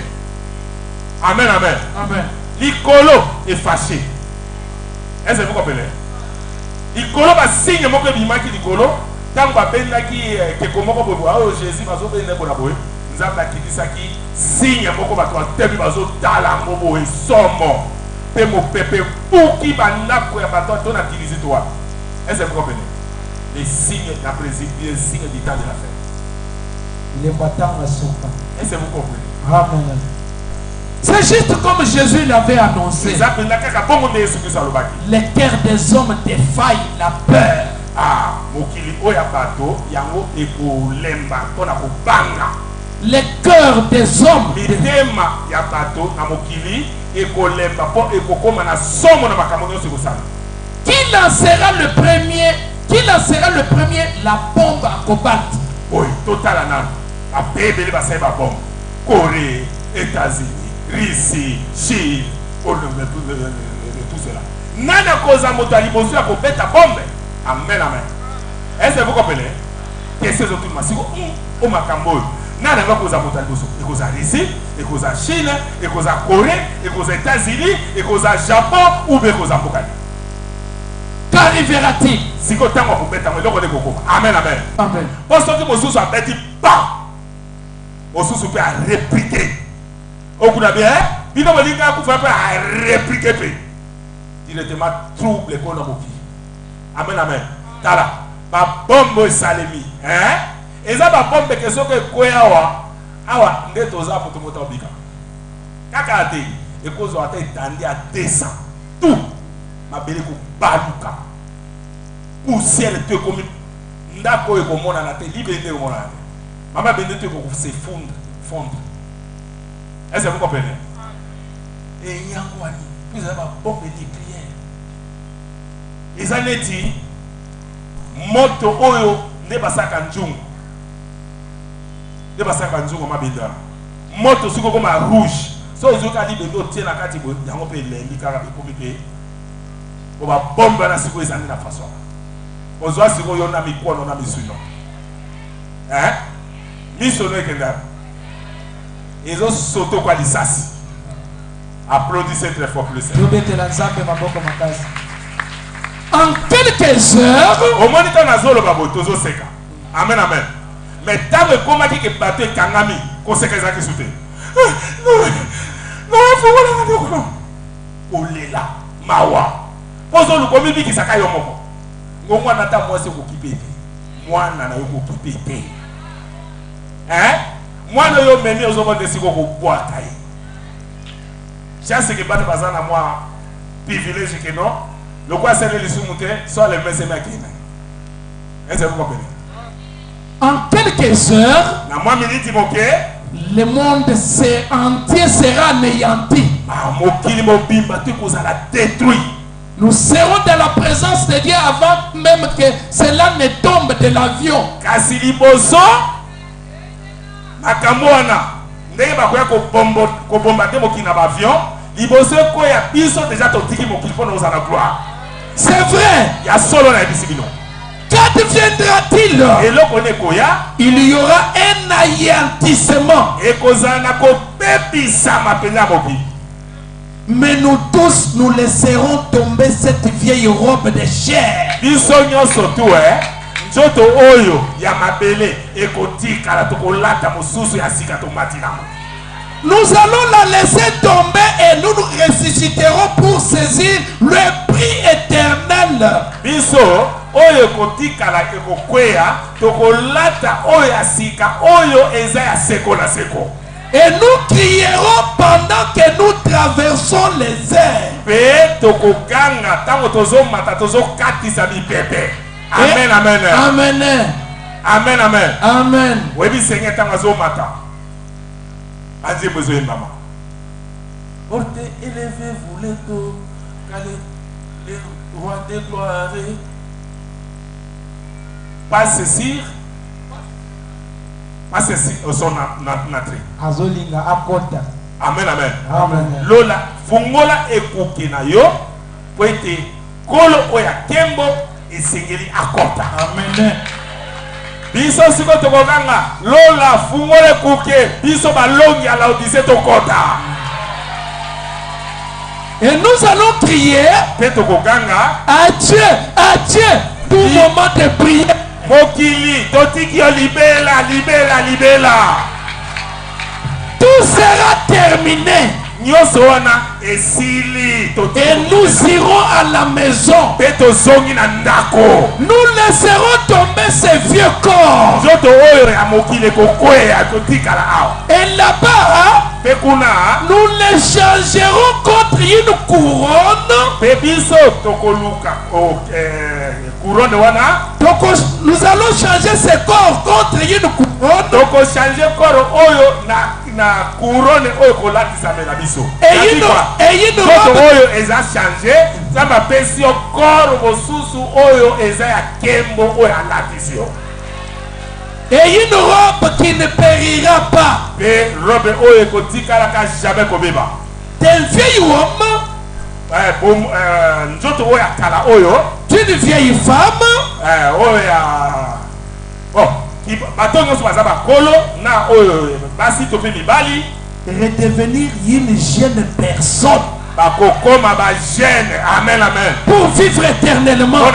Amen, amen. Amen. L'icolo est fâché. Est-ce que vous comprenez? L'icolo va signer mon bébé qui l'icolo. Tant que ben qui que comment on peut voir Jésus va sauver les collaborer. Nous avons la qui dit ça qui signe mon combat toi tellement bazo tala mobo et somo. Te mo pepe pour qui va n'a quoi bateau ton activité toi. Est-ce que vous comprenez? Les signes d'après les signes du temps de la fin. Bilembo ya tamba suka. Est-ce que vous comprenez? Amen. C'est juste comme Jésus l'avait annoncé. Les Les cœurs des hommes défaillent la peur. ah mokili oya bato yango ekolemba mpona kobanga. Les cœurs des hommes Mitema ya bato na mokili ekolemba mpo ekokoma na somo na makambo nyonso ekosala. Qui lancera le premier? Qui lancera le premier la bombe à cobalt? Oyo totala nano bape ebele basali babombe. Corée, États-Unis, Russie, Chine, tout cela. Nani akoza moto ya liboso ya kobeta bombe? Amen, amen. Est-ce que vous comprenez? Qu'est-ce que vous comprenez? Au makambo. Nani akoza moto ya liboso? Ekoza Russie, ekoza Chine, ekoza Corée, ekoza États-Unis, ekoza Japon ou bien ekoza Mbokani. Qu'arrivera-t-il? Si vous avez un bête, amen, amen. Amen. Parce que vous avez dit pas. Vous avez répliqué. Au bout de bien, bino bolinga kufa pe a répliquer pe directement trouble ko na boki. Amen amen. Tala ba bombe salemi hein eza ba bombe ke soke koya awa ndeto za poto mota obika kaka ate ekozo ate tandi a 200 tout mabele ko baluka poussière te comme ndako eko mona na te libende ko mona mama bende te ko se fondre est-ce que vous comprenez et yangwani vous avez ba bombe nucléaire ezaneti moto oyo ne basaka njungu ne basaka njungu mabenda moto siko koma rouge so ozoka libendo tie na kati bo yango pe lendi kaka be komike ko ba bomba na siko ezani na façon ozwa siko yo na mikono na misuno misono ekenda ezo soto kwa lisasi. Applaudissez très fort pour le Seigneur. En quelques heures, au moins il nazolo babo tozo seka. Amen amen. Mais tant que comment qui que bateau kangami koseka ezaki soute. Non, faut voilà non. Olela mawa. Pozo lu komi biki saka yo moko. Ngomwa nata moi se ko kipete. Mwana na yo ko kipete. Mwana yo memi ozomo desiko ko boata yi. Chasse que bate bazana moi privilège que non. Le quoi c'est le soumouté soit le messes makina. Est-ce que vous comprenez? En quelques heures, na moi minute moke le monde entier sera anéanti. Mokili mobimba tu kozala détruit. Nous serons dans la présence de Dieu avant même que cela ne tombe de l'avion. Kasi liboso makambo wana ndenge bakoya ko bombarder mokili na avion liboso ko ya biso déjà totiki mokili pona ozala gloire. C'est vrai. Il y a solo na bisibino. Quand viendra-t-il? Et là qu'on est koya, il y aura un anéantissement. Et kozana ko bebisa mapena mobi. Mais nous tous nous laisserons tomber cette vieille robe de chair. Biso surtout nzoto oyo ya mabele ekotika la tokolata mosusu ya sika to matina. Nous allons la laisser tomber et nous nous ressusciterons pour saisir le prix éternel. Biso oyo kotika la ekokwea tokolata oyo ya sika oyo eza ya seko na seko. Et nous crierons pendant que nous traversons les airs. Pe tokoganga tango tozo mata tozo katisa bi bebe. Amen amen. Amen. Amen amen. Amen. Webi Seigneur tango zo mata. Adieu besoin maman. Portez, élevez-vous les taux, car les rois de gloire. Pas ceci au son natré. Azolinga akota. Amen amen. Amen. Lola fungola ekuke na yo po ete kolo oya kembo esengeli akota. Amen. Biso siko tokoganga lola fungola ekuke biso balongi ala odise tokota. Et nous allons crier à Dieu pour le moment de prière. Mokili totiki yo libela libela libela. Tout sera terminé. Et nous irons à la maison. Nous laisserons tomber ces vieux corps. Et là-bas, nous les changerons contre une couronne. Donc nous allons changer ces corps contre une couronne. Et une robe eza changé ça m'a pesi corps bosusu oyo eza ya kembo oyo alatisio. Et une robe qui ne périra pas. Et robe oyo kotikala ka jamais kobeba. D'un vieil homme. Nzoto oyo kala oyo. D'une vieille femme. Oyo ya oh batongo so bazaba kolo na oyo basi to pe mibali. Redevenir une jeune personne. Amen, amen. Pour vivre éternellement.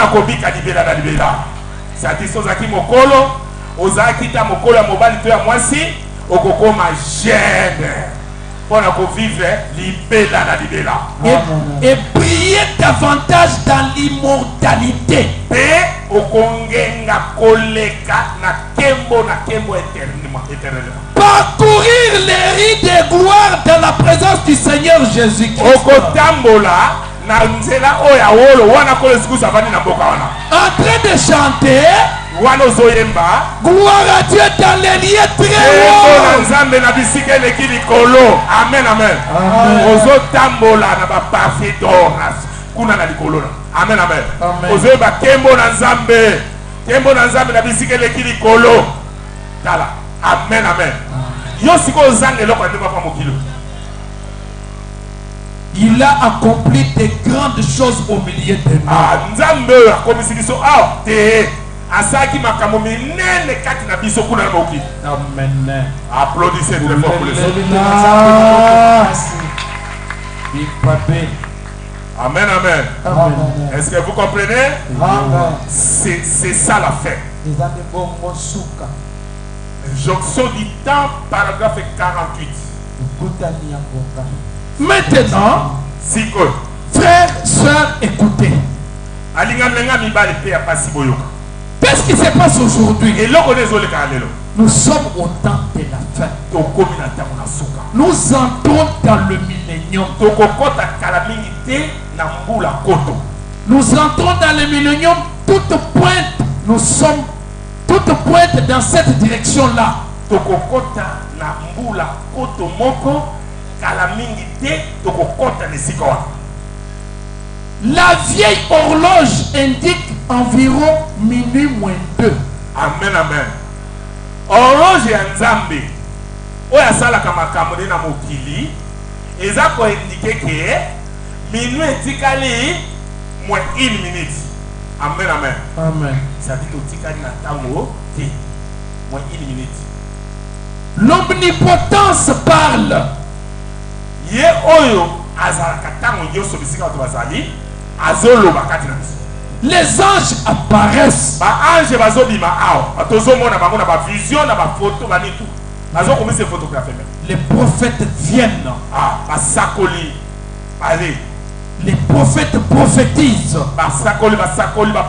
C'est Ozaki Mokolo, Ozaki ta Mokolo mobali to ya mwasi, okokoma jeune. pour vivre libella na libella. Et briller davantage dans l'immortalité. Pe okongenga koleka na kembo éternellement. Parcourir les rides de gloire dans la présence du Seigneur Jésus-Christ. Okotambola na nzela oya wolo wana kole siku savani na boka wana. En train de chanter. Wana ozoyemba. Gloire à Dieu dans les lieux très hauts. Na nzambe na bisika eleki likolo. Amen, amen. Ozotambola na ba parfait d'or kuna na likolo. Amen, amen. Ozoyemba kembo na nzambe. Kembo na nzambe na bisika eleki likolo. Tala. Amen, amen. Yo siko ozange loko ndema pa mokilo. Il a accompli de grandes choses au milieu de nous. Nzambe akomisikiso te asaki makambo minene kati na biso kuna na mokili. Amen. Applaudissez très fort pour les autres. Amen, amen. Amen. Est-ce que vous comprenez? Amen. C'est ça la fête. Jonction du temps, paragraphe 48. Maintenant, frères, sœurs, écoutez. Qu'est-ce qui se passe aujourd'hui? Nous sommes au temps de la fin. Nous entrons dans le millénium. Nous entrons dans le millénium. Toute pointe, nous sommes toute pointe dans cette direction-là. La vieille horloge indique environ minuit moins 2. Amen, amen. Horloge ya Nzambe oya sala kama kamone na mokili eza ko indiquer que minuit etikali moins 1 minute. Amen, amen. Amen. Ça dit otikali na tango ti moins 1 minute. L'omnipotence parle. Ye oyo azalaka tango nyoso bisika to bazali azoloba kati na biso. Les anges apparaissent. Ba ange bazobima awa batozomona bango na ba vision na ba photo banitu bazokomisa photographe même. Les prophètes viennent. Basakoli allez. Les prophètes prophétisent. Basakoli ba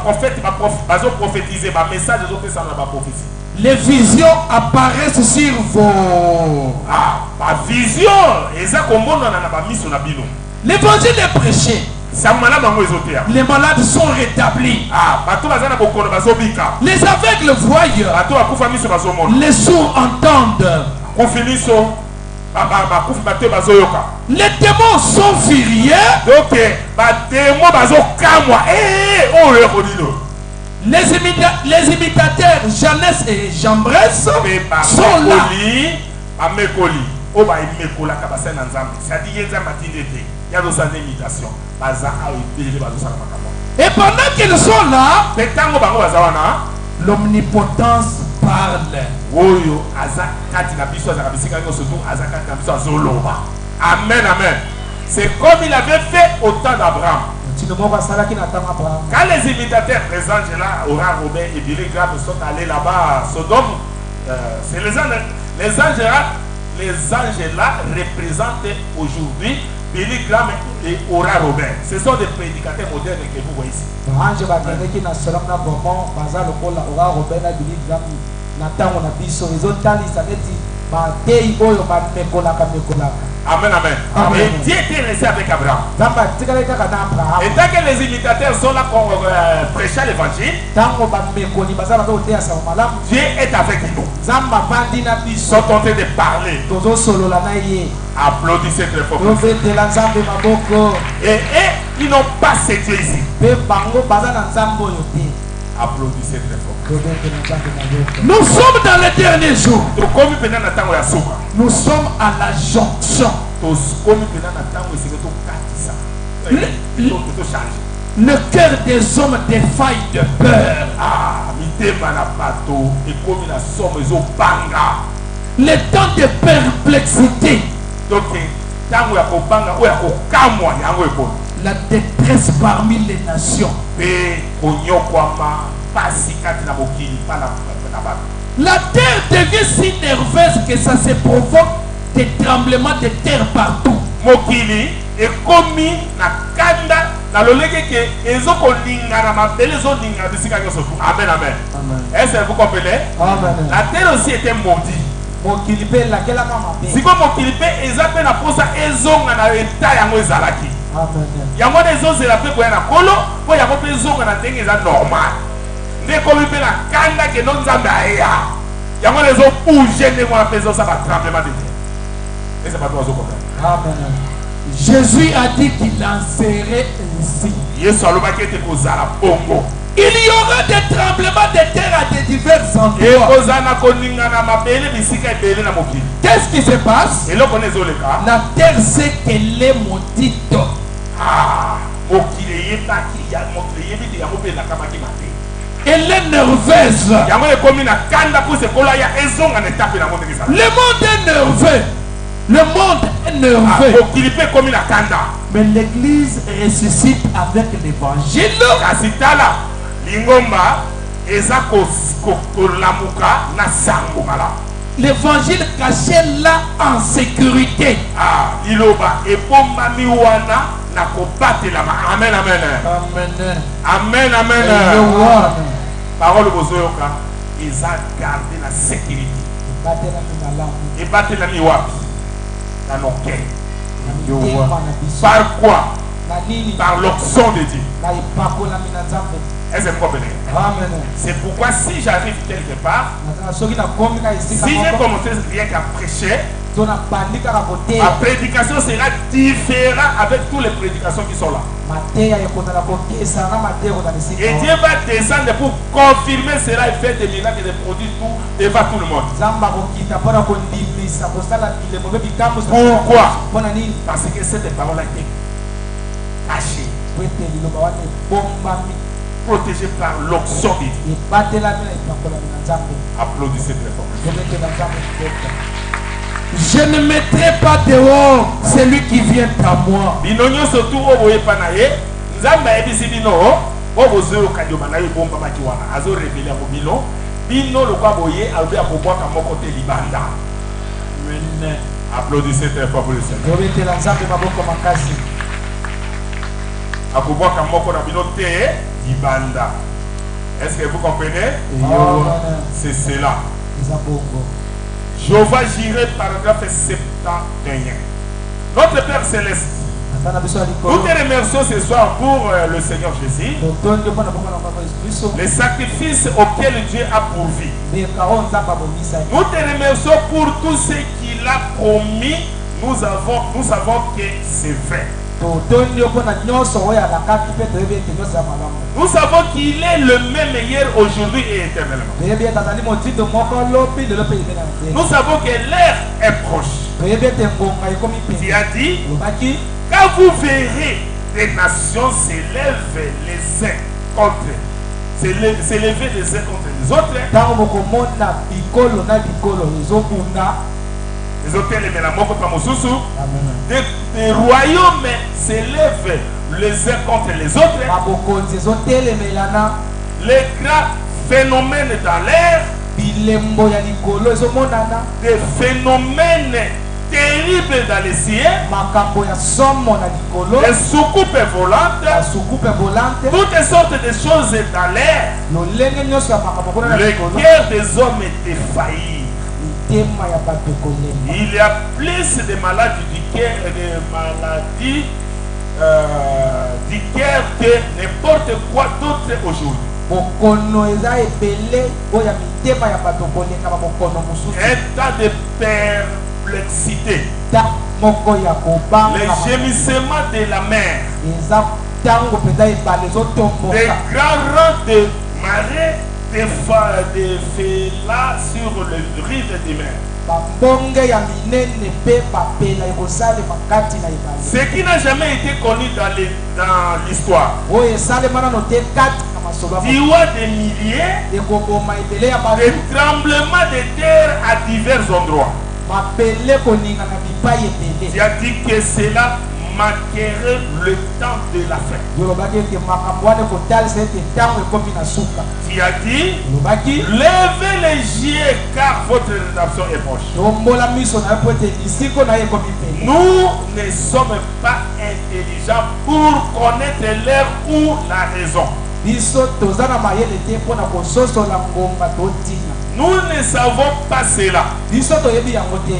prophète bazo prophétiser ba message ezopesa na ba prophétie. Les visions apparaissent sur vos. Ma vision, l'évangile est prêché. Les malades sont rétablis. Les aveugles voient. Les sourds entendent. Les démons sont furieux. Les imitateurs Jeannès et Jambres sont là. Et pendant qu'ils sont là, l'omnipotence parle. Amen, amen. C'est comme il avait fait au temps d'Abraham. Quand les imitateurs présents là, Aura, Robert et Billy Graham sont allés là-bas à Sodome, c'est les anges là représentent aujourd'hui Billy Graham et Aura Robert. Ce sont des prédicateurs modernes que vous voyez ici. Amen, amen. Et Dieu était resté avec Abraham. Et tant que les imitateurs sont là pour prêcher l'évangile, Dieu est avec nous. Ils sont en train de parler. Applaudissez très fort. Et ils n'ont pas ce Dieu ici. Applaudissez très fort. Nous sommes dans les derniers jours. Nous sommes à la jonction. Le cœur des hommes défaille de peur. Le temps de perplexité. La détresse parmi les nations. La terre devient si nerveuse que ça se provoque des tremblements de terre partout. Mokili ekomi na kanda na loleke ke ezoko linga na mabele zo linga bisika nyoso. Amen, amen. Est-ce que vous comprenez? Amen. La terre aussi était maudite. Mokili pe la kela kama pe. Siko mokili pe ezape na posa ezonga na eta yango ezalaki. Amen. Yango ezozela pe koya na kolo po yango pe ezonga na ndenge eza normal. Nde komi pe na kanda ke no nzambe aya. Yango ezo bouger ndenge wana pe ezosa ba tremblement de terre. Et c'est pas toi zo comprendre. Amen. Jésus a dit qu'il en serait ainsi. Yesu alobaki ete kozala bongo. Il y aura des tremblements de terre à des divers endroits. Ekozana koningana mabele bisika ebele na mokili. Qu'est-ce qui se passe? Eloko nezoleka. La terre sait qu'elle est maudite. Ah, mokili yebaki ya mokili yebiti yango pe na kamaki mate. Elle est nerveuse. Yango ekomi na kanda pour se kola ya ezonga na tape na monde kisa. Le monde est nerveux. Le monde est nerveux. Mokili pe ekomi na kanda. Mais l'église ressuscite avec l'évangile. Kasitala lingomba eza kolamuka na sango mala. L'évangile caché là en sécurité. Ah, liloba ebomba miwana na kobatelama. Amen, amen. Amen. Amen, amen. Amen. Parole bozoyoka eza garder la sécurité. Ebatelami wapi? Dans nos cœurs. Par quoi? Par l'onction de Dieu. Est-ce que vous comprenez? C'est pourquoi si j'arrive quelque part, si j'ai commencé rien qu'à prêcher, ma prédication sera différente avec toutes les prédications qui sont là. Et Dieu va descendre pour confirmer cela et faire des miracles et des produits tout devant tout le monde. Pourquoi? Parce que cette parole a été cachée, protégée par l'onction de Dieu. Applaudissez très fort. Je ne mettrai pas dehors celui qui vient à moi. Binonyo surtout au boye panaye, nzamba ebisi bino, o bozo kadioba na yebomba makiwana. Azo révéler ko bino, bino le kwa boye albe akobwa ka moko te libanda. Amen. Applaudissez très fort pour le Seigneur. Akobwa ka moko na bino te libanda. Est-ce que vous comprenez? C'est cela. Jéhovah Jireh, paragraphe 71. Notre Père Céleste, nous te remercions ce soir pour le Seigneur Jésus, les sacrifices auxquels Dieu a pourvu. Nous te remercions pour tout ce qu'il a promis. Nous savons que c'est vrai. Nous savons qu'il est le même hier, aujourd'hui et éternellement. Nous savons que l'heure est proche. Tu as dit, quand vous verrez des nations s'élever les uns contre s'élever les uns contre les autres, les hôtels et la mort des royaumes s'élèvent les uns contre les autres. Les grands phénomènes dans l'air, des phénomènes terribles dans les cieux, des soucoupes volantes, toutes sortes de choses dans l'air. Le cœur des hommes est failli. Il y a plus de maladies du cœur du cœur que n'importe quoi d'autre aujourd'hui. Un temps de perplexité. Les gémissements de la mer. Des grands rangs de marées. Des félins sur le rive des mers. Ce qui n'a jamais été connu dans l'histoire. Tu vois des milliers de tremblements de terre à divers endroits. Tu as dit que cela marquerai le temps de la fin. Tu as dit, levez les yeux car votre rédemption est proche. Nous ne sommes pas intelligents pour connaître l'heure ou la raison. Nous ne savons pas cela.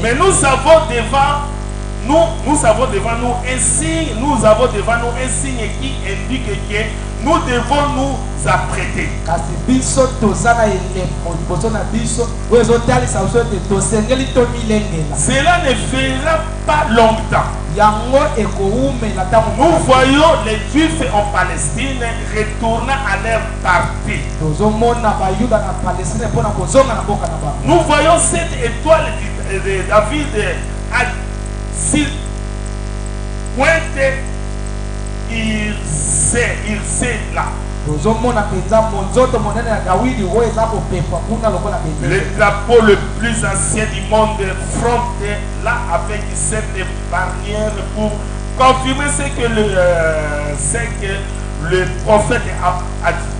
Mais nous savons devant nous avons devant nous un signe, qui indique que nous devons nous apprêter. Cela ne fera pas longtemps. Nous voyons les Juifs en Palestine retournant à leur parti. Nous voyons cette étoile de David s'il pointe, il sait là. Le drapeau le plus ancien du monde fronte là avec cette bannière pour confirmer ce que le prophète a dit.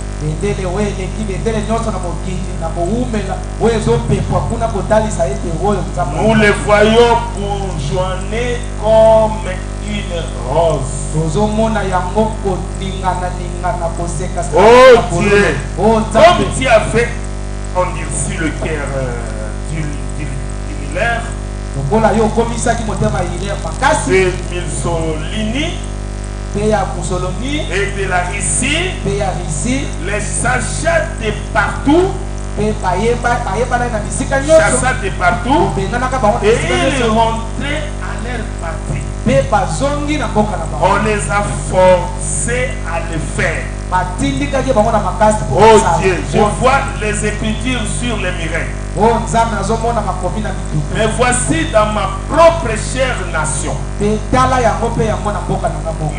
Nous les voyons bourgeonner comme une rose. Oh Dieu, comme tu as fait endurcir le cœur d'Hilaire, de Mussolini et de la Russie, les sachats de partout, et ils rentraient à leur parti. On les a forcés à le faire. Oh Dieu, je vois les écritures sur les miracles. Mais voici dans ma propre chère nation.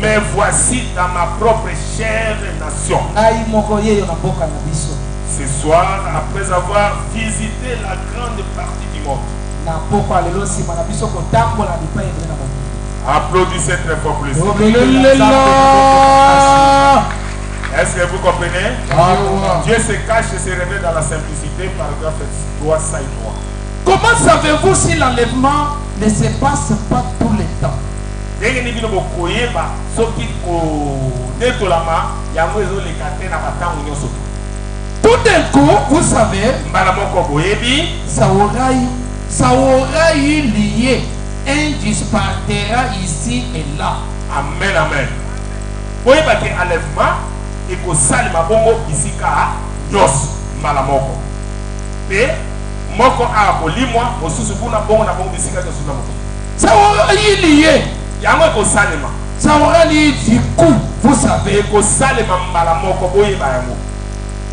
Mais voici dans ma propre chère nation. Ce soir, après avoir visité la grande partie du monde, applaudissez très fort pour le Seigneur. Est-ce que vous comprenez? Dieu se cache et se révèle dans la simplicité par grâce toi, ça et toi. Comment savez-vous si l'enlèvement ne se passe pas tout le temps? Tout d'un coup, vous savez, ça aura eu lieu. Un disparaîtra ici et là. Amen, amen. Vous voyez que l'enlèvement et que salma bongo ici ka nyos malamoko. Et moko a kolimwa osusu kuna bongo na bongo ici ka suna moko. Ça aura eu lieu. Yango ko salma. Ça aura lieu du coup, vous savez. Que salma malamoko boye ba yango.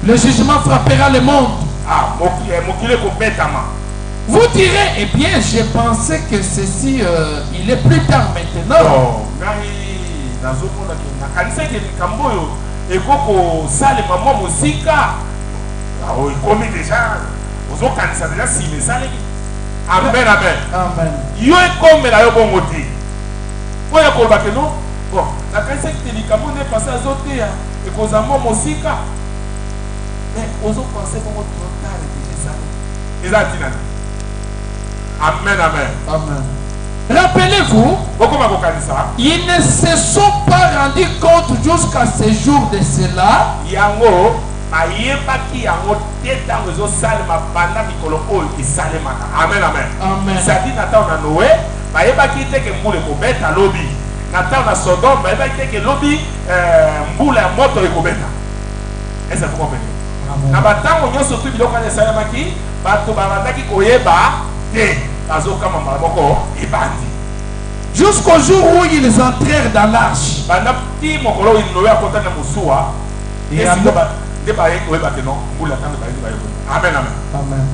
Le jugement frappera le monde. Ah, mokile ko betama. Vous direz, eh bien, j'ai pensé que ceci, il est plus tard maintenant. Non, amen, amen. Amen. Yo comme la yo bongote. Oya ko ba que non. Bon, la kanisa qui te dit comment est passé à zoté et ko zamo mosika. Mais ozo penser comment trop tard déjà ça. Exactement. Amen, amen. Amen. Rappelez-vous, ils ne se sont pas rendus compte jusqu'à ce jour de cela. Amen, amen. Amen. Est-ce que vous comprenez? Jusqu'au jour où ils entrèrent dans l'arche. Amen, amen. Amen.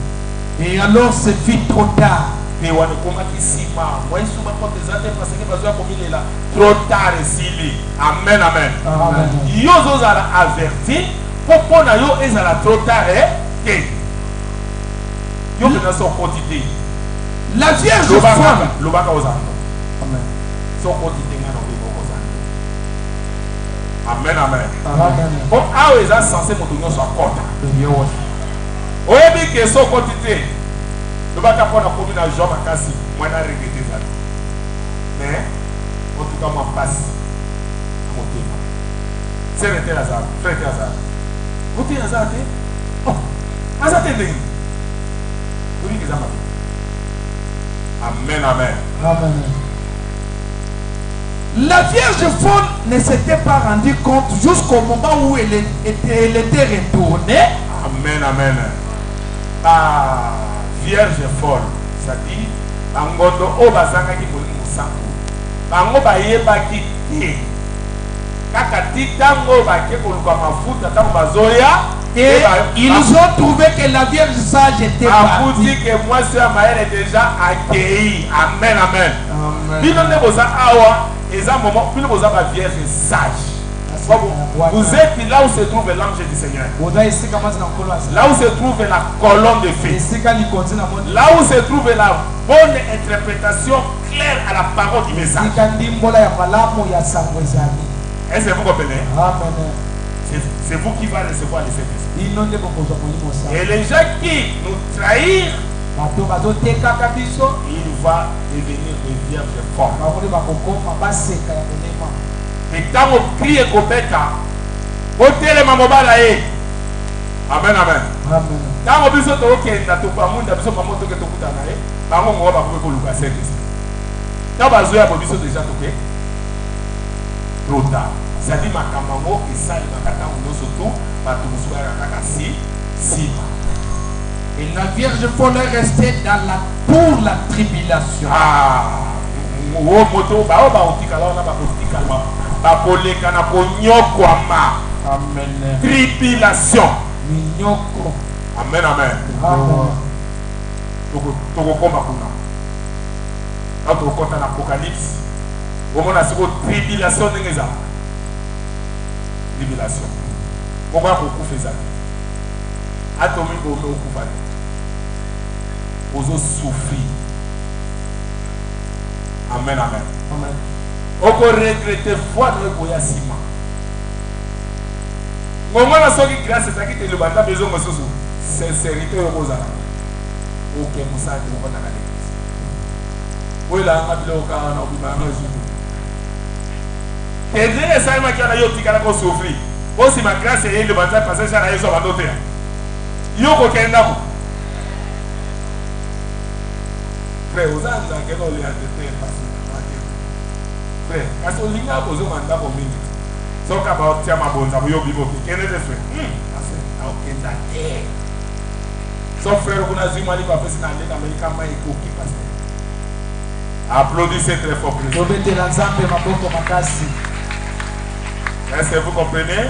Et alors ce fut trop tard. Trop tard ici. Amen, amen. Amen. Yo zozala averti pour na yo ezala trop tard et yo que dans son quotidien. La Vierge femme. Lobaka aux Amen. son quotidien. Amen, amen. Amen. Bon, ah, ils sont censés me soit compte. Oui, mais que son quantité. Le bac à prendre la commune à Jean Makassi. Moi, je regretté ça. Mais, en tout cas, moi, passe. À mon thème. C'est le Téazar. Frère Téazar. Vous êtes Téazar, oh, Azar, t'es dingue. Vous dites que ça m'a dit. Amen, amen. Amen. La Vierge folle ne s'était pas rendue compte jusqu'au moment où elle était retournée. Amen, amen. Ah, Vierge folle. Ça dit, Bangondo, oh, Bazanga qui pour nous sangu. Bango Bayeba qui dit, Kakati Tango Bake pour nous comme un foot, Tango Bazoya. Et ils ont trouvé que la Vierge sage était vous partie. dit que moi, soeur Maëlle est déjà accueillie. Amen, amen. Amen. Bino ne boza awa, et ça moment, bino boza ba Vierge sage. Vous êtes là où se trouve l'ange du Seigneur. Là où se trouve la colonne de feu. Là où se trouve la bonne interprétation claire à la parole du message. Est-ce que vous comprenez? C'est vous qui va recevoir les services. Et les gens qui nous trahissent, il va devenir des vierges fortes. Et quand on crie et qu'on bête, on mobala e. Amen, amen. Quand on dit que tu as tout pas monde, tu as pas monde que tu as na e. Par contre, on va pas pouvoir le passer. Quand on a besoin de déjà toqué, trop tard. Ça dit ma camarade et ça il m'a quand on surtout pas tout le soir à Kakasi, si. Et la Vierge folle est restée pour la tribulation. Ah, moto, bah on va au tika là, on a pas au tika là. Bakoleka na konyokwama. Amen. Tribulation. Minyoko. Amen, amen. Tokokoma kuna. Quand on compte en Apocalypse, au moment où la tribulation n'est pas. Tribulation. Pourquoi beaucoup fait ça? Atomi pour me occuper. Aux autres souffrir. Amen, amen. Amen. On peut regretter foi dans le boyasima. Moment où la grâce c'est ça qui te le bâta besoin de sincérité au Bozana. Ok, Moussa, tu vas pas l'église. Oui, là, on a dit au cas où on a oublié de et dire ça, il y a eu qui a souffert. Aussi, ma grâce est le bâta parce que j'ai eu sur la note. Yoko Kendako. Frère, vous avez un quel olé à te frère, parce que l'ingénieur a posé un mandat pour minute. Sauf qu'à part tiens ma bonne, ça vous y oublie beaucoup. Quel est le frère? Ok, d'accord. Son frère, vous n'avez pas dit que c'est un américain, mais il faut qu'il passe. Applaudissez très fort pour lui. Est-ce que vous comprenez?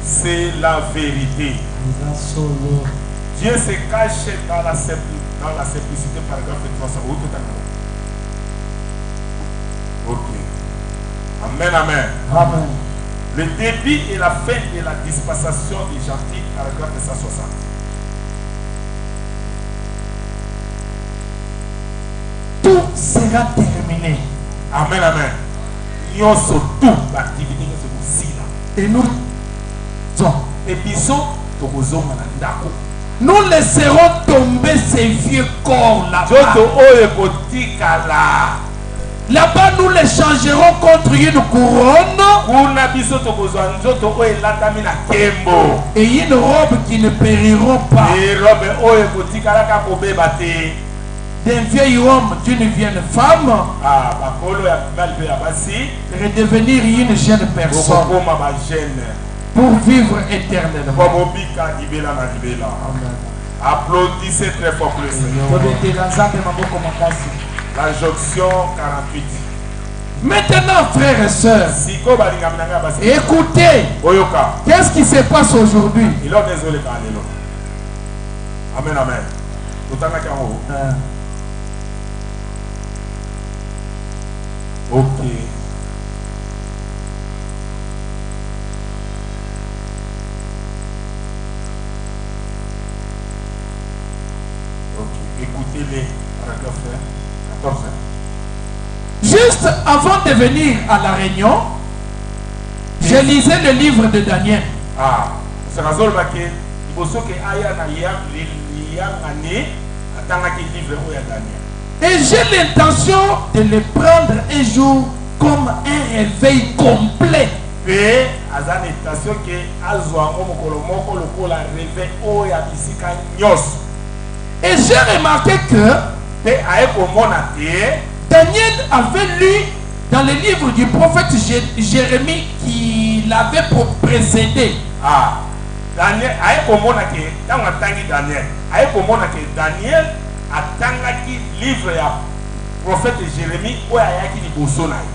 C'est la vérité. Dieu se cache dans la simplicité, paragraphe 300. Ok. Amen, amen. Amen. Le début et la fin de la dispensation des gentils, paragraphe 160. Tout sera terminé. Amen, amen. Nous avons tout l'activité que c'est aussi là. Et nous, Et puis, nous laisserons tomber ces vieux corps là-bas. Là-bas, nous les changerons contre une couronne et une robe qui ne périront pas. D'un vieil homme, d'une vieille femme, redevenir une jeune personne pour vivre éternellement. Applaudissez très fort pour le Seigneur. La jonction 48. Maintenant, frères et sœurs, écoutez, qu'est-ce qui se passe aujourd'hui? Amen, amen. Ok. Écoutez-les, paragraphe 14. Juste avant de venir à la réunion, Je lisais le livre de Daniel. Ah, c'est razol baké. Il faut que aya na yangane atanga ki livre o ya Daniel. Et j'ai l'intention de le prendre un jour comme un réveil complet. Pe azana intention que azwango mokolo moko lokola réveil o ya bisika nyos. Et j'ai remarqué que Pe aye komona te Daniel avait lu dans le livre du prophète Jérémie qui l'avait précédé. ah Daniel aye komona ke tango atangi Daniel aye komona ke Daniel atangaki livre ya prophète Jérémie o ayaki liboso na ye.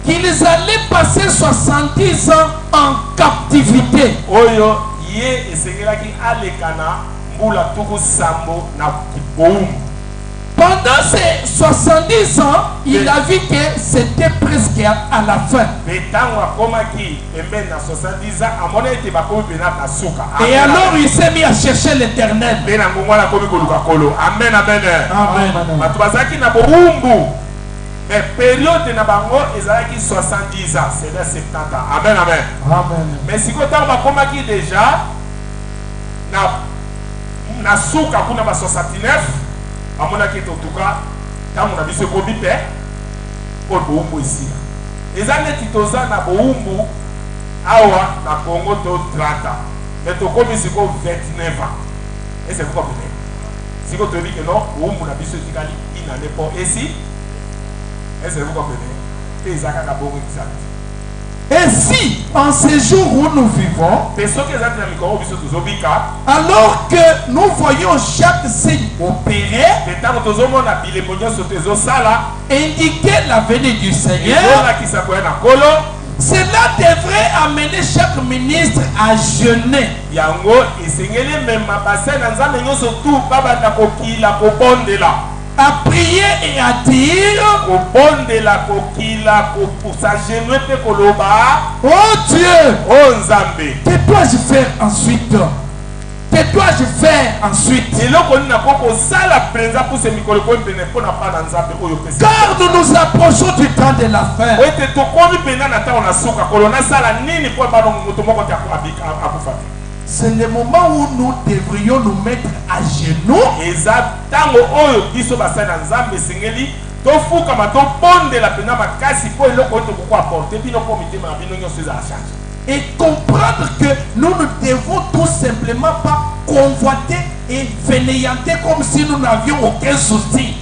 Qu'ils allaient passer 70 ans en captivité. Oyo ye esengelaki alekana mbula tuku sambo na kiboum. Pendant ces 70 ans, il a vu que c'était presque à la fin. Mais tango akomaki pembeni na 70 ans amona ete bakomi pena na suka. Et alors il s'est mis à chercher l'Éternel. Pe na ngongwana komi koluka kolo. Amen amen. Amen. Bato bazaki na boumbu. Mais période na bango ezalaki 70 ans, c'est vers 70 ans. Amen amen. Amen. Mais si ko tango bakomaki déjà na suka kuna ba 69 amonaki en tout cas tango na biso komi pe pour boumbu ici. Ezalaki toza na boumbu awa na Congo to 30 ans. Mais to komi siko 29 ans. Et c'est pourquoi peut-être. Si vous te dites que non, boumbu na biso tikali ina ne po ici. Et c'est vous comprenez. Et si en ce jour où nous vivons, alors que nous voyons chaque signe opérer, indiquer la venue du Seigneur, cela devrait amener chaque ministre à jeûner. À prier et à dire, oh Dieu, que dois-je faire ensuite? Que dois-je faire ensuite? Car nous nous approchons du temps de la fin. C'est le moment où nous devrions nous mettre à genoux et comprendre que nous ne devons tout simplement pas convoiter et fainéanter comme si nous n'avions aucun souci.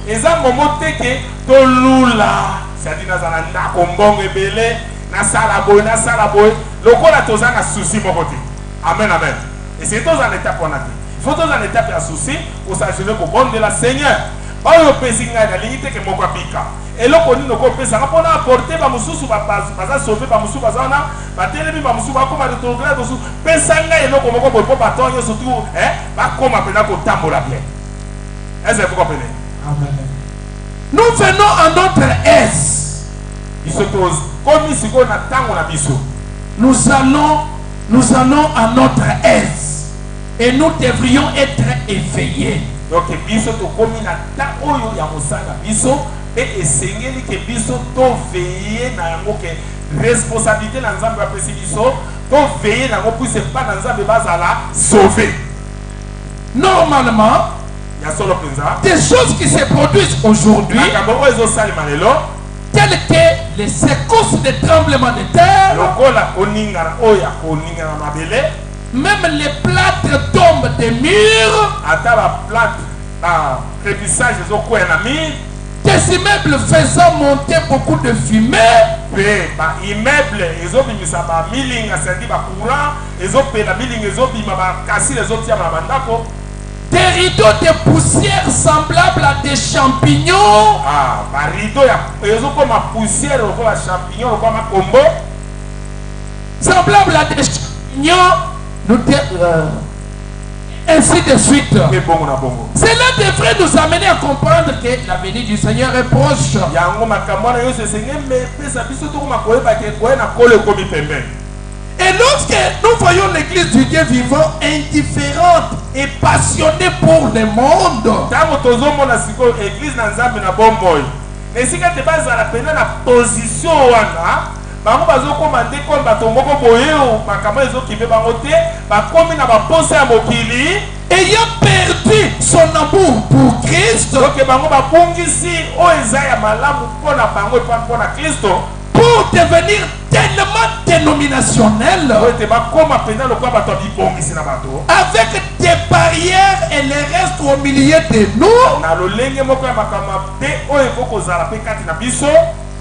Eza momo teke tolula c'est-à-dire nazana ndako mbongo ebele na sala boy lokola tozana souci moko te. Amen amen. Et c'est tous en étape on a dit. Il faut tous en étape ya souci pour s'agir ko bon de la Seigneur. Oyo pesinga na limite ke moko bika. Et loko ni noko pesa ngapona apporter ba mususu ba sauver ba mususu bazana ba telebi ba mususu ba koma retrograde dosu pesanga eloko moko bo ba tonyo surtout ba koma pena ko tambola bien. Est-ce que vous comprenez? Amen. Nous venons à notre aise. Nous allons à notre aise. Et nous devrions être éveillés. Donc, biso to komi na ta oyo ya mosala biso et esengeli ke biso to veiller na yango ke responsabilité na nzambe apesi biso to veiller na yango pour se pas na nzambe bazala sauver. Normalement, des choses qui se produisent aujourd'hui, telles que les secousses des tremblements de terre, même les plâtres tombent des murs, des immeubles faisant monter beaucoup de fumée, des rideaux de poussière semblables à des champignons. Semblables à des champignons. Ainsi de suite. Cela devrait nous amener à comprendre que la venue du Seigneur est proche. Et lorsque nous voyons l'église du Dieu vivant indifférente et passionnée pour le monde, Tango tozomona siko église na Nzambe na bomboy. Esika te bazala pena na position wana. Bango bazokoma nde comme bato moko boye o makambo ezokibe bango te bakomi na baposa ya mokili ayant perdu son amour pour Christ, donc bango babungisi oyo eza ya malamu mpona bango epa mpona Kristo pour devenir tellement dénominationnel, oyo te bakoma pena lokwa bato ya bibongisi na bato avec des barrières et les restes au milieu de nous. na lolenge moko ya makambo te oyo ekokozala mpe kati na biso.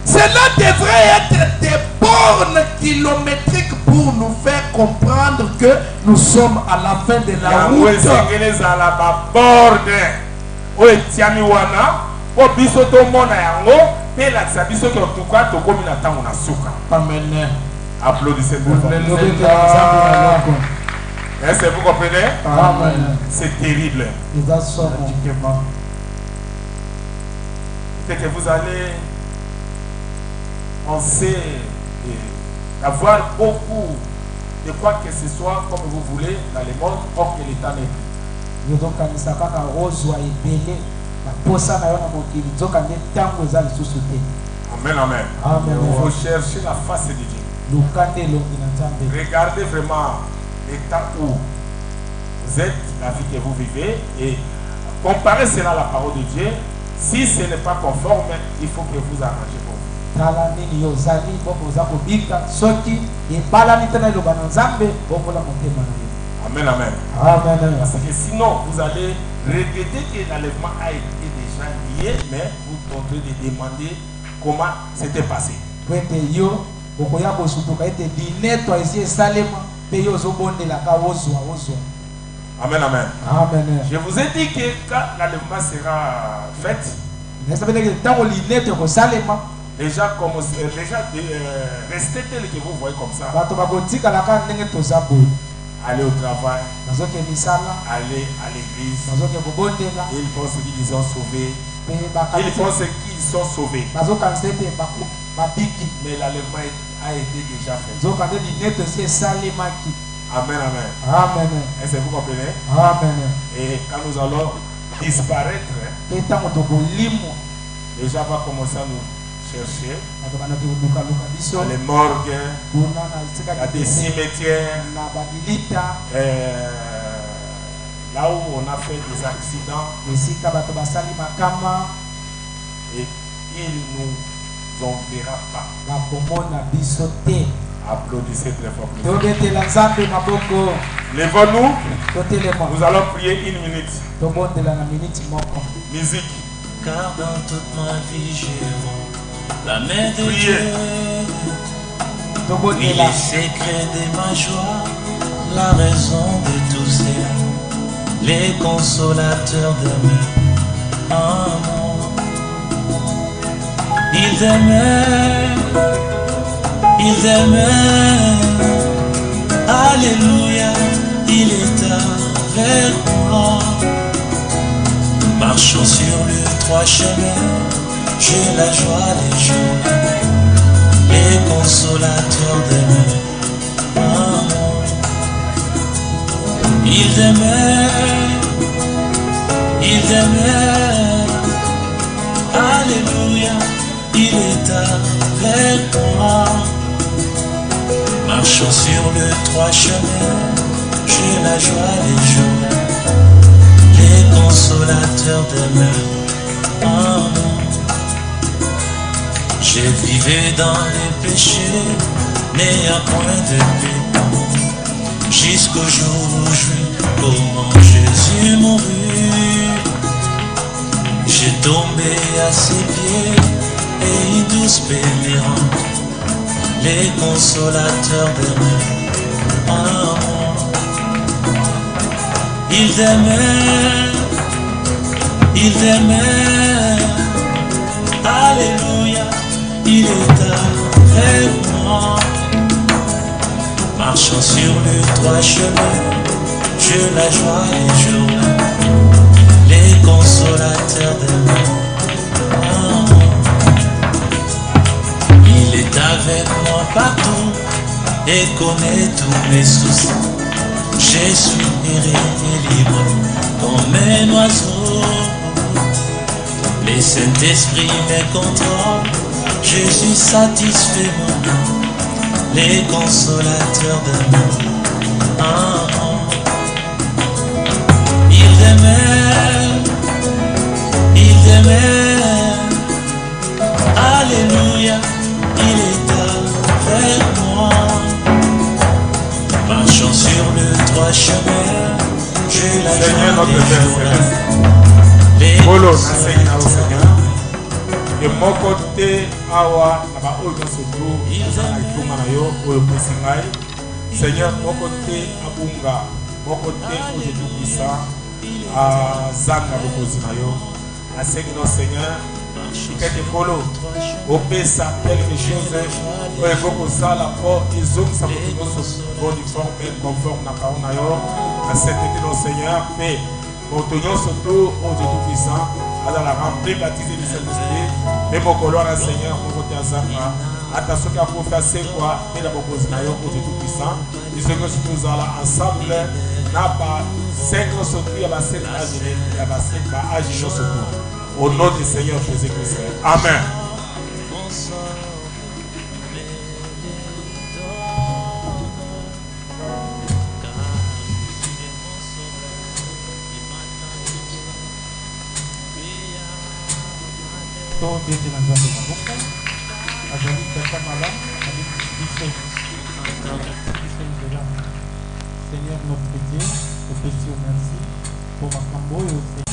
Cela devrait être des bornes kilométriques pour nous faire comprendre que nous sommes à la fin de la yango route. esengeli ezala baborde oyo etiami wana mpo biso tomona yango mpe elakisa biso ke tuka tokomi na ntango na suka. Amen. Applaudissez très fort. Est-ce que vous comprenez? Amen. C'est terrible. C'est que vous allez penser et avoir beaucoup de quoi que ce soit comme vous voulez dans le monde, or que l'état n'est plus. Amen, amen. Amen. Il faut chercher la face de Dieu. Regardez vraiment l'état où vous êtes, la vie que vous vivez, et comparez cela à la parole de Dieu. Si ce n'est pas conforme, il faut que vous arrangez pour vous. Amen, amen. Parce que sinon, vous allez regretter que l'enlèvement a été déjà lié, mais vous tenterez de demander comment c'était passé. Amen, amen. Je vous ai dit que quand l'enlèvement sera fait, déjà restez tel que vous voyez comme ça. Allez au travail, allez à l'église. Ils pensent qu'ils sont sauvés. Ils pensent qu'ils sont sauvés. Mais l'enlèvement a été déjà fait. Amen, amen. Est-ce que vous comprenez? Et quand nous allons disparaître, déjà va commencer à nous chercher dans les morgues, à des cimetières, là où on a fait des accidents, et il nous enverra pas. Applaudissez très fort. Lèvons-nous. Nous allons prier 1 minute. Musique. Car dans toute ma vie j'ai vu la main de Priez. Dieu. Oui, les secrets de ma joie, la raison de tout cela, les consolateurs de mes amours. Ils aimaient, alléluia, il est avec moi. Marchons sur le trois chemins, j'ai la joie des jours, les consolateurs de mes amours. Ils aimaient, alléluia, il est avec moi. Marchons sur le trois chemins, j'ai la joie des jours, les consolateurs de mes amours. J'ai vécu dans les péchés, mais à point de paix, jusqu'au jour où je vis comment Jésus mourut. J'ai tombé à ses pieds et une douce paix me rend, les consolateurs de mes amours. Ils aimaient, alléluia, il est avec moi. Marchant sur le trois chemins, j'ai la joie des jours, les consolateurs de mes amours. Il est avec moi partout, et connaît tous mes soucis. Je suis erré et libre comme un oiseau. Le Saint-Esprit me contrôle, je suis satisfait, les consolateurs de moi. Il demeure, alléluia, il est avec moi. Marchant sur le droit chemin, j'ai la Seigneur joie notre des Père jours là. Céleste, Bolo nasengi na Seigneur. Et mon côté awa na ba oyo soto na itunga na yo oyo pesi ngai. Seigneur mon côté abunga, mon côté oyo tupisa azanga bokozi na yo. Nasengi no Seigneur. Ikete kolo opesa quelque chose oyo kokosala po ezongisa moto nyonso boni forme conforme na parole na yo. Nasengi no Seigneur pe moto nyonso to oyo tupisa azala rempli baptisé du Saint-Esprit pe mokolo na Seigneur moko te azanga ata soki akofa sekwa mpe na bokozi na yo oyo tupisa biso nyonso tozala ensemble na ba 5 nyonso tu ya ba 7 âge ya ba 7 ba âge nyonso tu. Au nom du Seigneur Jésus-Christ. Amen. Seigneur notre Dieu, nous te disons merci pour ma cambo et au Seigneur.